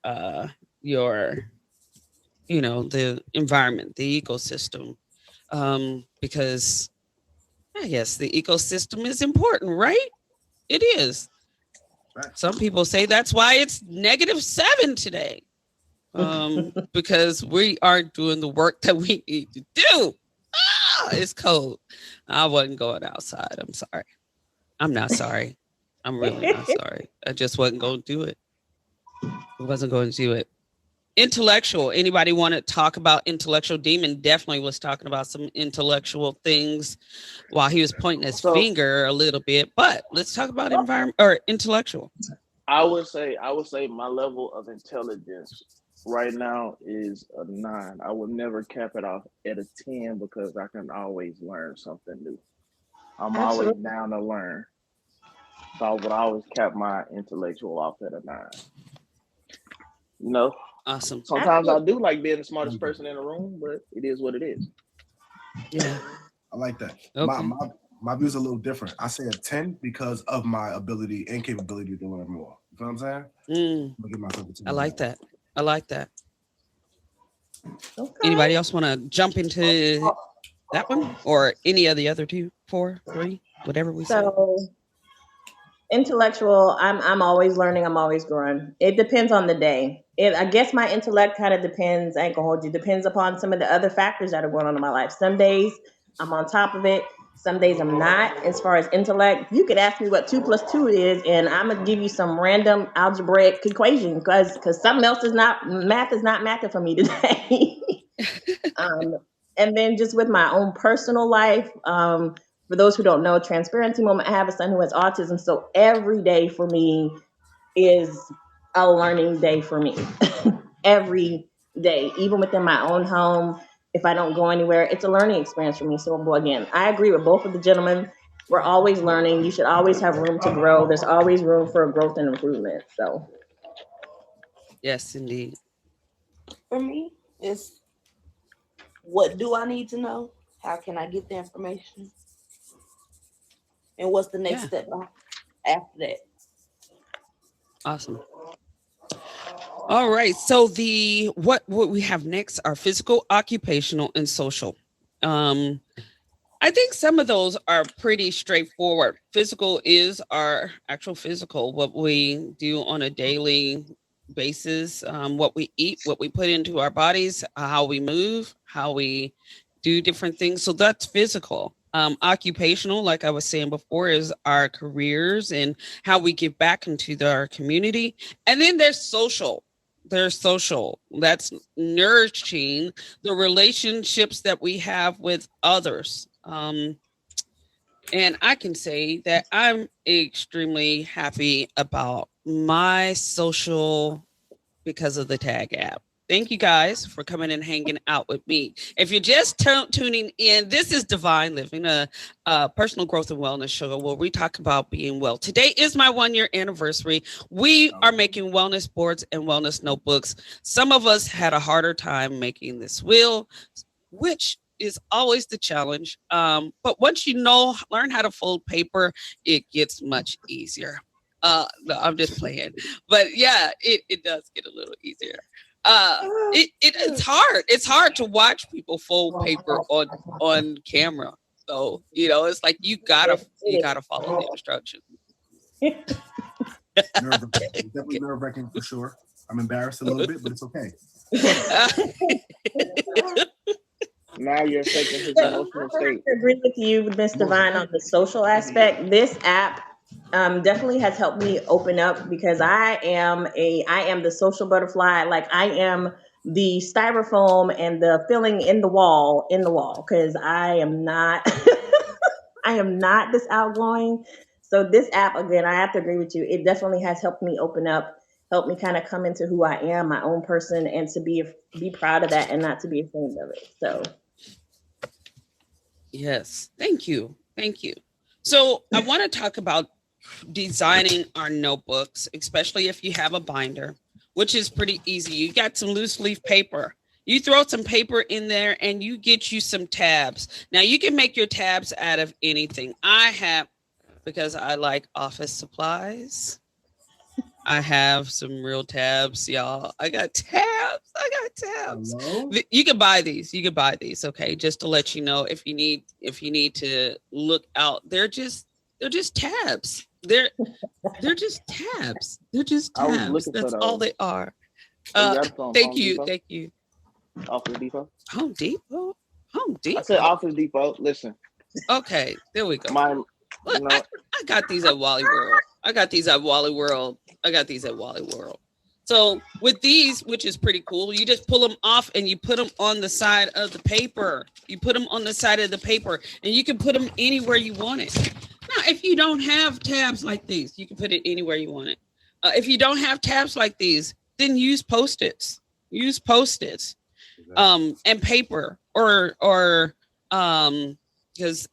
the environment, the ecosystem, because I guess the ecosystem is important, right? It is. Some people say that's why it's -7 today, because we aren't doing the work that we need to do. It's cold. I wasn't going outside. I'm sorry. I'm not sorry. I'm really not sorry. I just wasn't going to do it. I wasn't going to do it. Intellectual. Anybody want to talk about intellectual? Demon definitely was talking about some intellectual things while he was pointing his finger a little bit, but let's talk about environment or intellectual. I would say my level of intelligence right now is a 9. I would never cap it off at a 10 because I can always learn something new. I'm always down to learn. So I would always cap my intellectual off at a 9. You know? Awesome. Sometimes I do like being the smartest person in the room, but it is what it is. Yeah. I like that. Okay. My view's a little different. I say a 10 because of my ability and capability to learn more. You know what I'm saying? I like that. I like that. Okay. Anybody else want to jump into that one or any of the other 2, 4, 3, whatever we say? Intellectual, I'm always learning, I'm always growing. It depends on the day. I guess my intellect kind of depends, I ain't gonna hold you, depends upon some of the other factors that are going on in my life. Some days I'm on top of it, some days I'm not. As far as intellect, you could ask me what 2 + 2 is, and I'm gonna give you some random algebraic equation because something else is not mathing for me today. And then just with my own personal life, for those who don't know, transparency moment, I have a son who has autism. So every day for me is a learning day for me. Every day, even within my own home, if I don't go anywhere, it's a learning experience for me. So again, I agree with both of the gentlemen. We're always learning. You should always have room to grow. There's always room for growth and improvement. So. Yes, indeed. For me, it's what do I need to know? How can I get the information? And what's the next step after that? Awesome. All right. So what we have next are physical, occupational, and social. I think some of those are pretty straightforward. Physical is our actual physical, what we do on a daily basis, what we eat, what we put into our bodies, how we move, how we do different things. So that's physical. Occupational, like I was saying before, is our careers and how we give back into our community. And then there's social. There's social. That's nourishing the relationships that we have with others. And I can say that I'm extremely happy about my social because of the Tag app. Thank you guys for coming and hanging out with me. If you're just tuning in, this is Divine Living, a personal growth and wellness show where we talk about being well. Today is my 1-year anniversary. We are making wellness boards and wellness notebooks. Some of us had a harder time making this wheel, which is always the challenge. But once you learn how to fold paper, it gets much easier. No, I'm just playing. But yeah, it does get a little easier. It's hard. It's hard to watch people fold paper on camera. So, it's like you gotta follow the instructions. Definitely nerve-wracking for sure. I'm embarrassed a little bit, but it's okay. Now you're taking his emotional state. I agree with you, Miss Divine, on the social aspect. This app definitely has helped me open up because I am the social butterfly. Like I am the styrofoam and the filling in the wall because I am not I am not this outgoing. So this app, again, I have to agree with you. It definitely has helped me open up, helped me kind of come into who I am, my own person, and to be proud of that and not to be ashamed of it. So yes, thank you. So I want to talk about designing our notebooks, especially if you have a binder, which is pretty easy. You got some loose leaf paper. You throw some paper in there and you get you some tabs. Now you can make your tabs out of anything. I have, because I like office supplies, I have some real tabs, y'all. I got tabs. Hello? You can buy these. Okay, just to let you know if you need to look out. They're just tabs. They're just tabs. That's all they are. Thank you. Office Depot. Home Depot. I said Office Depot. Listen. Okay, there we go. Look, I got these at Wally World. So with these, which is pretty cool, you just pull them off and you put them on the side of the paper. And you can put them anywhere you want it. Now, if you don't have tabs like these, you can put it anywhere you want it. If you don't have tabs like these, then use Post-its. And paper or because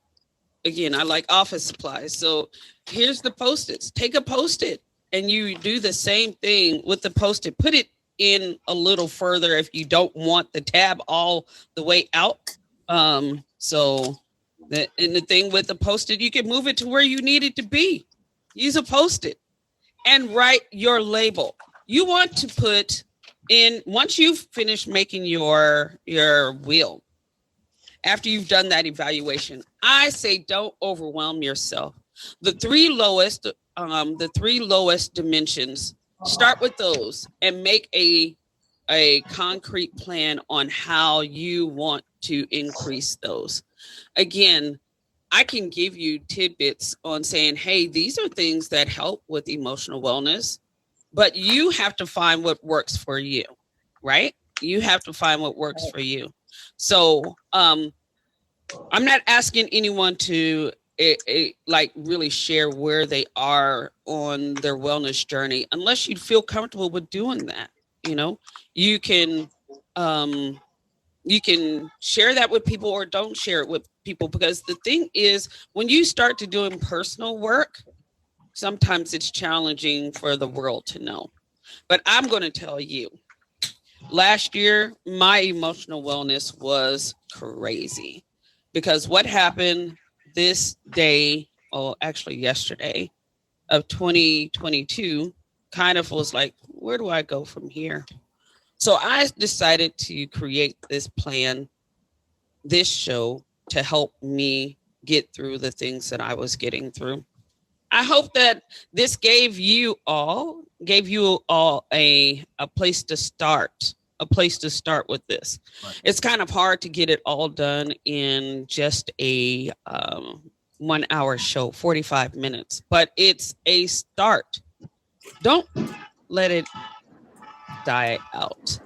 again, I like office supplies. So here's the Post-its. Take a Post-it and you do the same thing with the Post-it. Put it in a little further if you don't want the tab all the way out. And the thing with the Post-it, you can move it to where you need it to be. Use a Post-it and write your label. You want to put in, once you've finished making your wheel, after you've done that evaluation, I say don't overwhelm yourself. The three lowest dimensions, start with those and make a concrete plan on how you want to increase those. Again, I can give you tidbits on saying, hey, these are things that help with emotional wellness, but you have to find what works for you, right? You have to find what works for you. So I'm not asking anyone to like really share where they are on their wellness journey unless you feel comfortable with doing that. You can share that with people or don't share it with people, because the thing is, when you start to doing personal work, sometimes it's challenging for the world to know. But I'm going to tell you, last year, my emotional wellness was crazy, because what happened this day, actually yesterday of 2022, kind of was like, where do I go from here? So I decided to create this plan, this show, to help me get through the things that I was getting through. I hope that this gave you all a place to start a place to start with this. Right. It's kind of hard to get it all done in just a 1 hour show, 45 minutes, but it's a start. Don't let it die out.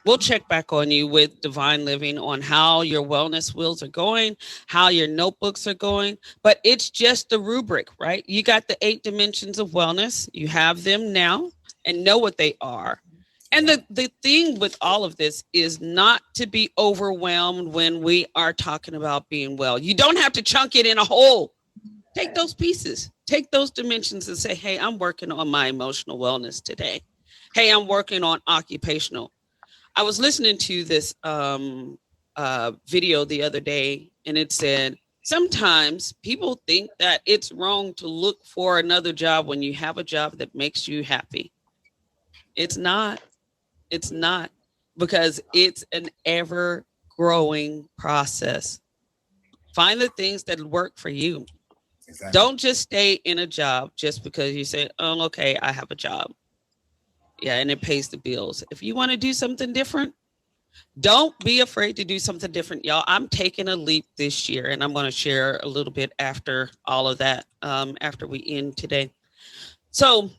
We'll check back on you with Divine Living on how your wellness wheels are going, how your notebooks are going, but it's just the rubric, right? You got the 8 dimensions of wellness. You have them now and know what they are. And the thing with all of this is not to be overwhelmed when we are talking about being well. You don't have to chunk it in a whole. Take those pieces, take those dimensions and say, hey, I'm working on my emotional wellness today. Hey, I'm working on occupational. I was listening to this video the other day, and it said, sometimes people think that it's wrong to look for another job when you have a job that makes you happy. It's not. It's not, because it's an ever growing process. Find the things that work for you. Exactly. Don't just stay in a job just because you say, oh, okay, I have a job. Yeah, and it pays the bills. If you want to do something different, don't be afraid to do something different, y'all. I'm taking a leap this year, and I'm going to share a little bit after all of that, after we end today. So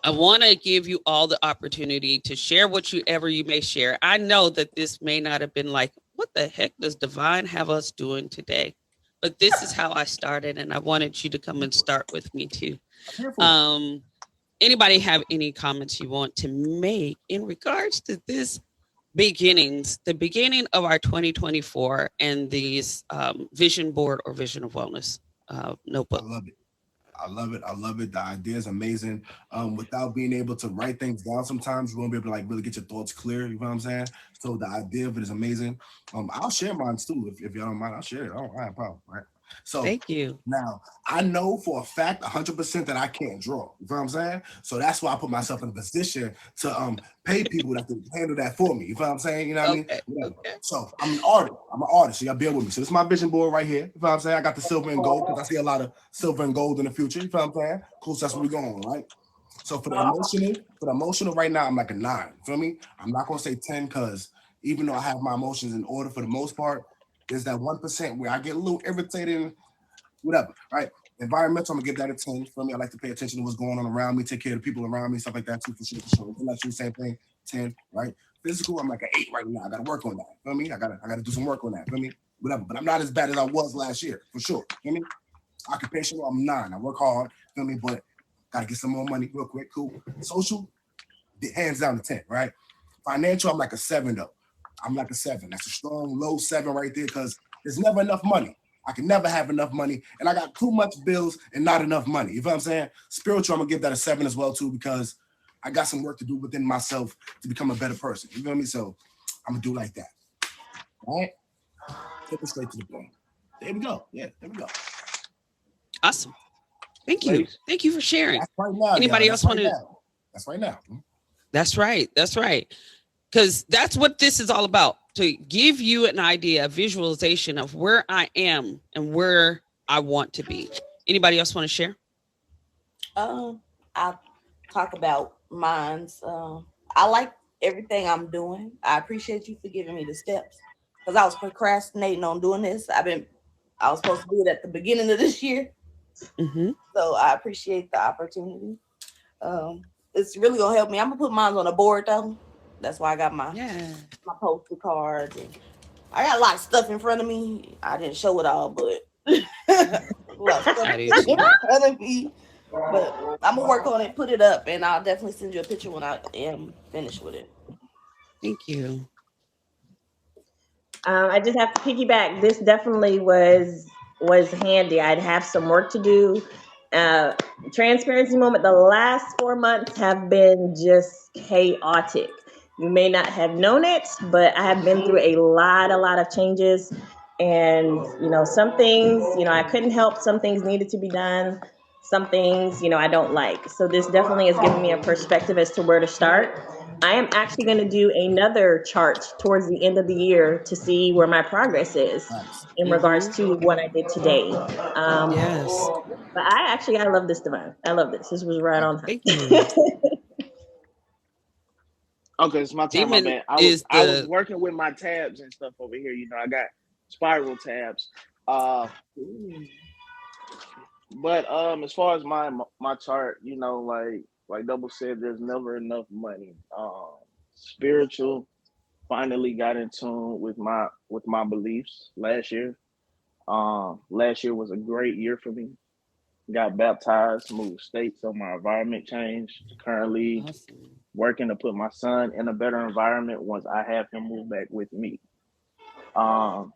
I want to give you all the opportunity to share whatever you may share. I know that this may not have been like, what the heck does Divine have us doing today? But this is how I started, and I wanted you to come and start with me too. Anybody have any comments you want to make in regards to this the beginning of our 2024 and these vision board or vision of wellness notebook? I love it. I love it. I love it. The idea is amazing. Without being able to write things down, sometimes you won't be able to like really get your thoughts clear. You know what I'm saying? So the idea of it is amazing. I'll share mine too if y'all don't mind. I'll share it. I don't have a problem. Right. So thank you. Now I know for a fact 100% that I can't draw. You know what I'm saying? So that's why I put myself in a position to pay people that can handle that for me. You know what I'm saying? You know what I mean? Okay. So I'm an artist. So y'all bear with me. So this is my vision board right here. You know what I'm saying? I got the silver and gold because I see a lot of silver and gold in the future. You know what I'm saying? Cool. So that's where we're going, right? So for the emotional right now, I'm like a 9. You feel me? I'm not gonna say 10 because even though I have my emotions in order for the most part, there's that 1% where I get a little irritated, whatever, right? Environmental, I'm gonna give that a 10. For me, I like to pay attention to what's going on around me, take care of the people around me, stuff like that too, for sure. Intellectual, same thing, 10, right? Physical, I'm like an 8 right now. I gotta work on that. Feel me? I gotta do some work on that. Feel me? Whatever. But I'm not as bad as I was last year, for sure. Feel me? Occupational, I'm 9. I work hard, feel me? But gotta get some more money real quick. Cool. Social, hands down to 10, right? Financial, I'm like a 7 though. I'm like a 7. That's a strong low 7 right there because there's never enough money. I can never have enough money, and I got too much bills and not enough money. You know what I'm saying? Spiritual, I'm gonna give that a 7 as well too because I got some work to do within myself to become a better person. You know what I mean? So I'm gonna do like that. All right? Take it straight to the point. There we go. Yeah, there we go. Awesome. Thank you. Thank you for sharing. That's right now. Anybody else want to? That's right now. That's right. That's right. Because that's what this is all about, to give you an idea, a visualization of where I am and where I want to be. Anybody else want to share? I'll talk about mine's. I like everything I'm doing. I appreciate you for giving me the steps because I was procrastinating on doing this. I was supposed to do it at the beginning of this year. Mm-hmm. So I appreciate the opportunity. It's really gonna help me. I'm gonna put mine on a board though. That's why I got my poster cards. And I got a lot of stuff in front of me. I didn't show it all, but a lot of stuff in front of me. But I'm gonna work on it, put it up, and I'll definitely send you a picture when I am finished with it. Thank you. I just have to piggyback. This definitely was handy. I'd have some work to do. Transparency moment. The last 4 months have been just chaotic. You may not have known it, but I have been through a lot of changes. And, some things, I couldn't help. Some things needed to be done. Some things, I don't like. So this definitely has given me a perspective as to where to start. I am actually going to do another chart towards the end of the year to see where my progress is in regards to what I did today. Yes. But I love this, Divine. I love this. This was right on time. Thank you. Okay, it's my turn. My Demon bad. is I was the working with my tabs and stuff over here. You know, I got spiral tabs. Uh, but as far as my chart, you know, like Double said, there's never enough money. Spiritual finally got in tune with my beliefs last year. Last year was a great year for me. Got baptized, moved states, so my environment changed. Currently awesome. working to put my son in a better environment once I have him move back with me. Um,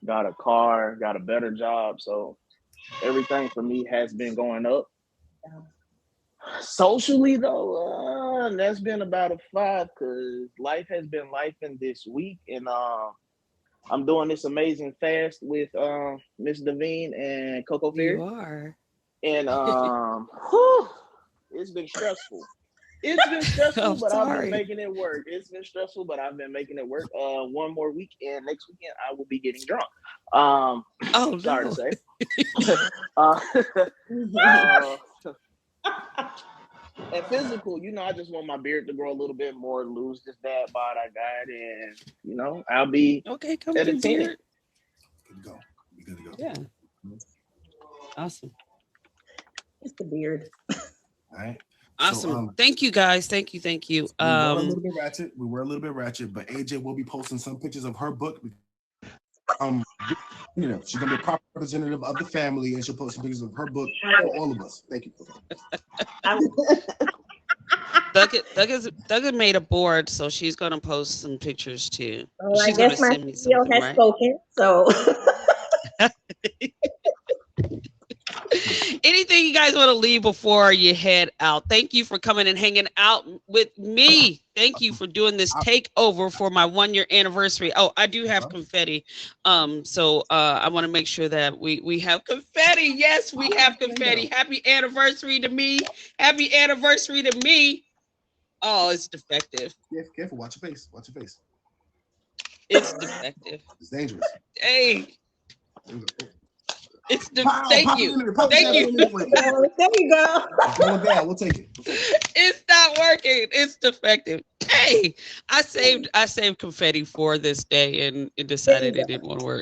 got a car, got a better job, so everything for me has been going up. Socially though, that's been about a five because life has been life in this week, and I'm doing this amazing fast with Miss Devine and Coco You Fairy, are. and whew, it's been stressful. It's been stressful, I'm but I've been sorry. making it work. It's been stressful, but I've been making it work. One more week, and next weekend I will be getting drunk. Um, Oh sorry to no. say. uh, uh, and physical, you know, I just want my beard to grow a little bit more, lose this bad bod I got, and you know, I'll be Okay, come at a through, 10. Beard. Good to go. We good to go. Yeah. Awesome. It's the beard. All right. Awesome. So, thank you guys. Thank you. we were a little bit ratchet. We were a little bit ratchet, but AJ will be posting some pictures of her book. You know, she's gonna be a proper representative of the family, and she'll post some pictures of her book for all of us. Thank you. Doug has made a board, so she's gonna post some pictures too. Well, I She's gonna guess my send me CEO something, has right? spoken. So Anything you guys want to leave before you head out? Thank you for coming and hanging out with me. Thank you for doing this takeover for my 1-year anniversary. Oh, I do have confetti. So I want to make sure that we have confetti. Yes, we have confetti. Happy anniversary to me. Happy anniversary to me. Oh, it's defective. Yeah, careful. Watch your face. Watch your face. It's defective. It's dangerous. Hey. It's the Pow, thank you. Thank you. there you go. Going down. We'll take it. It's not working. It's defective. Hey, I saved confetti for this day and it decided it didn't want to work.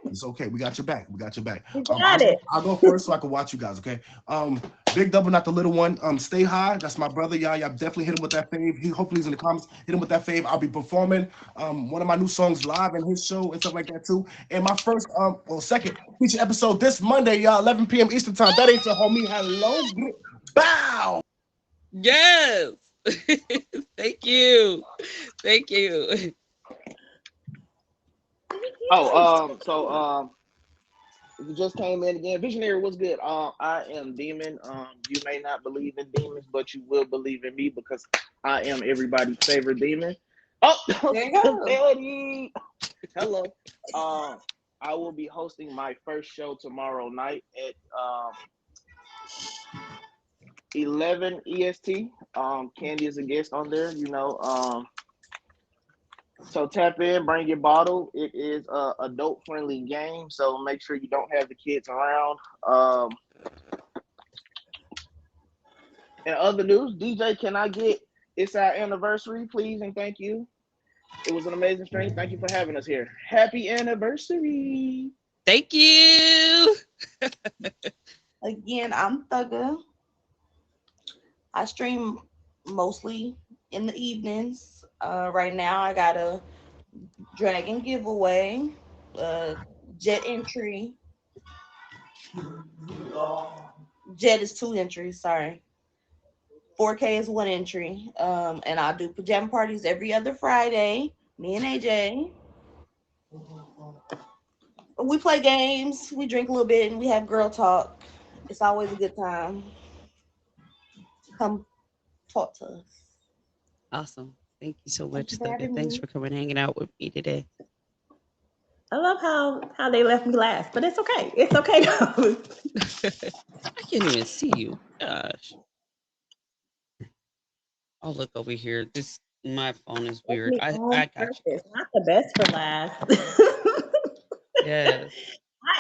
It's okay. We got your back. We got your back. You got it. I'll go first so I can watch you guys. Okay. Big Double, not the little one. Stay high. That's my brother. Y'all definitely hit him with that fave. Hopefully he's in the comments. Hit him with that fave. I'll be performing one of my new songs live in his show and stuff like that too. And my first second feature episode this Monday, y'all, 11 p.m. Eastern time. That ain't your homie. Hello. Bow. Yes. Thank you. Thank you. Oh, so if you just came in again, Visionary, what's good? I am Demon. You may not believe in demons, but you will believe in me because I am everybody's favorite demon. Oh, There you go. Betty. Hello. I will be hosting my first show tomorrow night at 11 EST. Candy is a guest on there. You know. So tap in, bring your bottle. It is a adult-friendly game, so make sure you don't have the kids around. And other news, DJ, can I get it's our anniversary, please, and thank you. It was an amazing stream. Thank you for having us here. Happy anniversary. Thank you. Again, I'm Thugger. I stream mostly in the evenings. Right now, I got a dragon giveaway, jet entry. Jet is 2 entries, sorry. 4K is 1 entry. And I do pajama parties every other Friday. Me and AJ. We play games, we drink a little bit, and we have girl talk. It's always a good time. Come talk to us. Awesome. Thank you so much, you for Thugger. having Thanks me. for coming and hanging out with me today. I love how they left me last, but it's okay. It's okay though. I can't even see you. Gosh. Oh, look over here. My phone is weird. I got you. Not the best for last. Yes.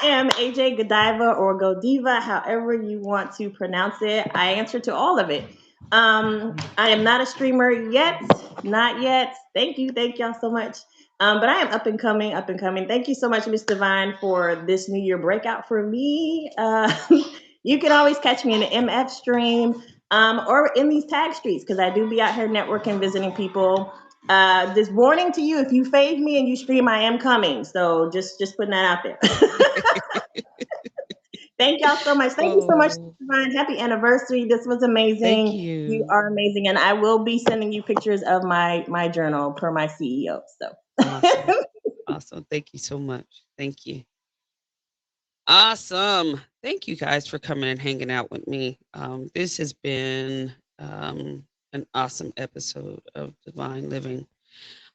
I am AJ Godiva or Godiva, however you want to pronounce it. I answer to all of it. I am not a streamer yet, not yet. Thank y'all so much. But I am up and coming, up and coming. Thank you so much, Miss Divine, for this New Year breakout for me. You can always catch me in the MF stream, or in these tag streets, because I do be out here networking, visiting people. This warning to you: if you fave me and you stream, I am coming. So just putting that out there. Thank y'all so much. Thank you so much, Oh, Divine. Happy anniversary. This was thank amazing. You you. are amazing. And I will be sending you pictures of my journal per my CEO. So Awesome. Awesome. Thank you so much. Thank you. Awesome. Thank you guys for coming and hanging out with me. This has been an awesome episode of Divine Living.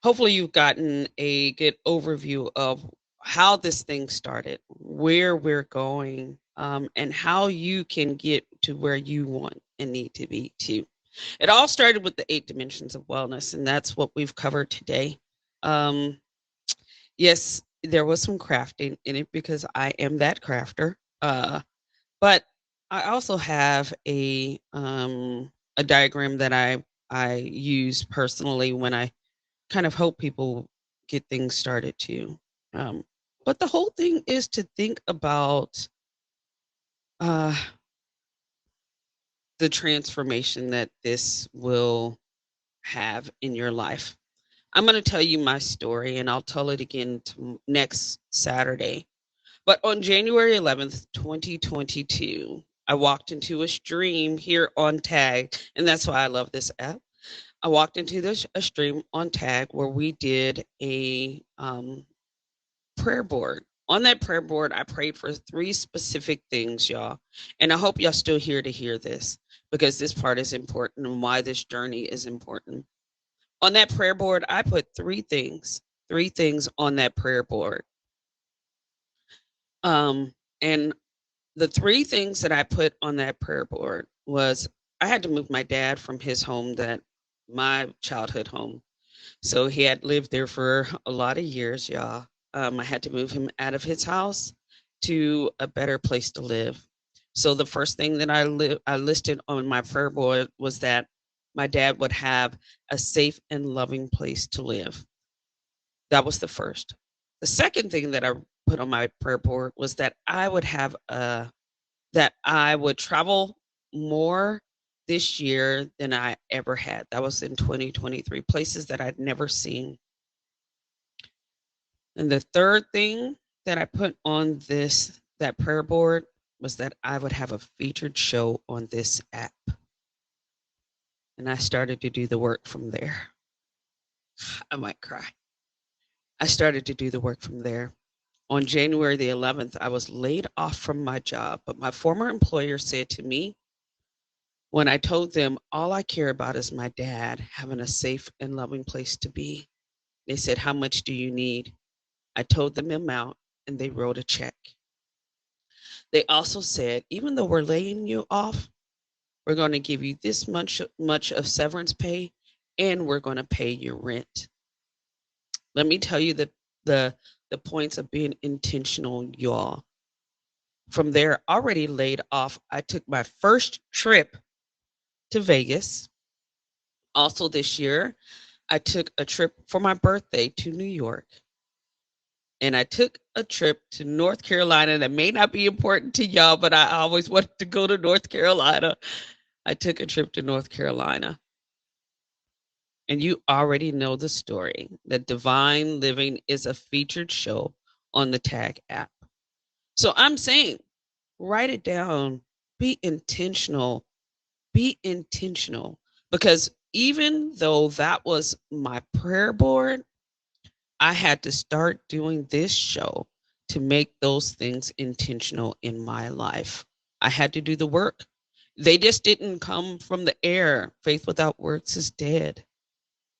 Hopefully, you've gotten a good overview of how this thing started, where we're going, and how you can get to where you want and need to be too. It all started with the 8 dimensions of wellness, and that's what we've covered today. Yes, there was some crafting in it because I am that crafter. But I also have a diagram that I use personally when I kind of help people get things started too. But the whole thing is to think about the transformation that this will have in your life. I'm going to tell you my story, and I'll tell it again next Saturday. But on January 11th, 2022, I walked into a stream here on Tag, and that's why I love this app. I walked into a stream on Tag where we did a prayer board. On that prayer board, I prayed for 3 specific things, y'all. And I hope y'all still here to hear this, because this part is important and why this journey is important. On that prayer board, I put 3 things on that prayer board. And the 3 things that I put on that prayer board was I had to move my dad from his home, my childhood home. So he had lived there for a lot of years, y'all. I had to move him out of his house to a better place to live. So the first thing that I listed on my prayer board was that my dad would have a safe and loving place to live. That was the first. The second thing that I put on my prayer board was that I would have that I would travel more this year than I ever had. That was in 2023, places that I'd never seen. And the third thing that I put on that prayer board was that I would have a featured show on this app. And I started to do the work from there. I might cry. I started to do the work from there. On January the 11th, I was laid off from my job, but my former employer said to me, when I told them all I care about is my dad having a safe and loving place to be, they said, how much do you need? I told them the amount, and they wrote a check. They also said, even though we're laying you off, we're going to give you this much of severance pay, and we're going to pay your rent. Let me tell you the points of being intentional, y'all. From there, already laid off, I took my first trip to Vegas. Also this year, I took a trip for my birthday to New York. And I took a trip to North Carolina that may not be important to y'all, but I always wanted to go to North Carolina. I took a trip to North Carolina. And you already know the story. That Divine Living is a featured show on the Tag app. So I'm saying, write it down. Be intentional. Be intentional. Because even though that was my prayer board, I had to start doing this show to make those things intentional in my life. I had to do the work. They just didn't come from the air. Faith without works is dead.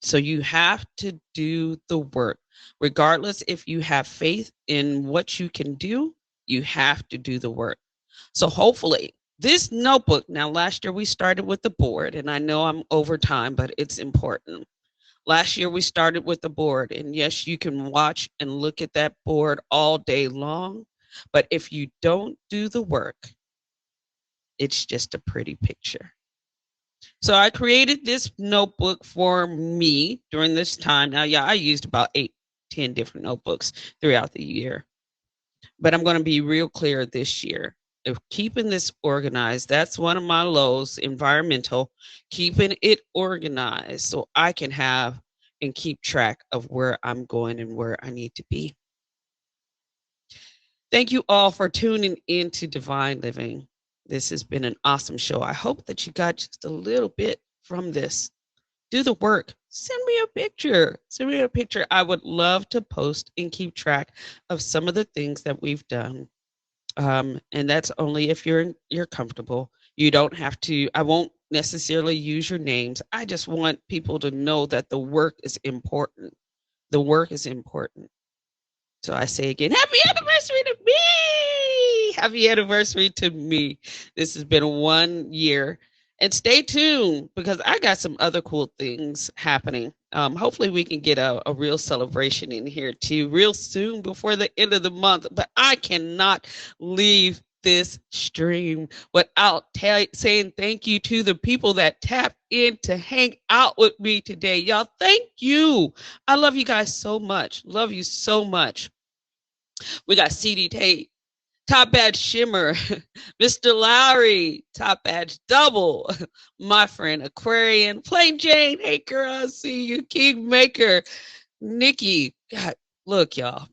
So you have to do the work. Regardless if you have faith in what you can do, you have to do the work. So hopefully this notebook, now last year we started with the board, and I know I'm over time, but it's important. Last year we started with the board, and yes, you can watch and look at that board all day long, but if you don't do the work, it's just a pretty picture. So I created this notebook for me during this time. Now, yeah, I used about 8, 10 different notebooks throughout the year, but I'm going to be real clear this year. If keeping this organized, that's one of my lows, environmental, keeping it organized so I can have and keep track of where I'm going and where I need to be. Thank you all for tuning in to Divine Living. This has been an awesome show. I hope that you got just a little bit from this. Do the work. Send me a picture. Send me a picture. I would love to post and keep track of some of the things that we've done. And that's only if you're comfortable. You don't have to. I won't necessarily use your names. I just want people to know that the work is important. The work is important. So I say again, happy anniversary to me. Happy anniversary to me. This has been 1 year. And stay tuned because I got some other cool things happening. Hopefully we can get a real celebration in here too real soon before the end of the month. But I cannot leave this stream without saying thank you to the people that tapped in to hang out with me today. Y'all, thank you. I love you guys so much. Love you so much. We got CD Tate, Top Badge Shimmer, Mr. Lowry, Top Badge Double, my friend Aquarian, Plain Jane, hey girl, I see you, Kingmaker, Nikki. God, look, y'all,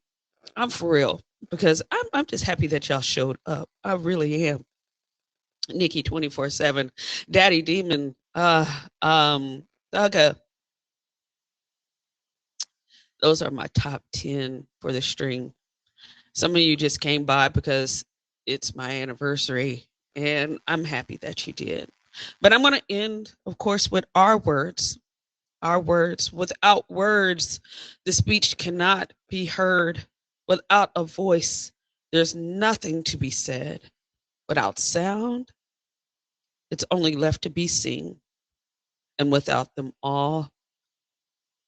I'm for real because I'm just happy that y'all showed up. I really am. Nikki 24/7, Daddy Demon, Thugga. Those are my top 10 for the string. Some of you just came by because it's my anniversary, and I'm happy that you did. But I'm going to end, of course, with our words. Our words. Without words, the speech cannot be heard. Without a voice, there's nothing to be said. Without sound, it's only left to be seen. And without them all,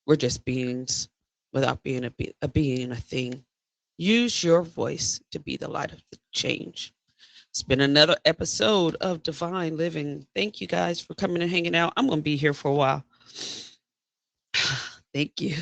we're just beings without being a being, a thing. Use your voice to be the light of the change. It's been another episode of Divine Living. Thank you guys for coming and hanging out. I'm going to be here for a while. Thank you.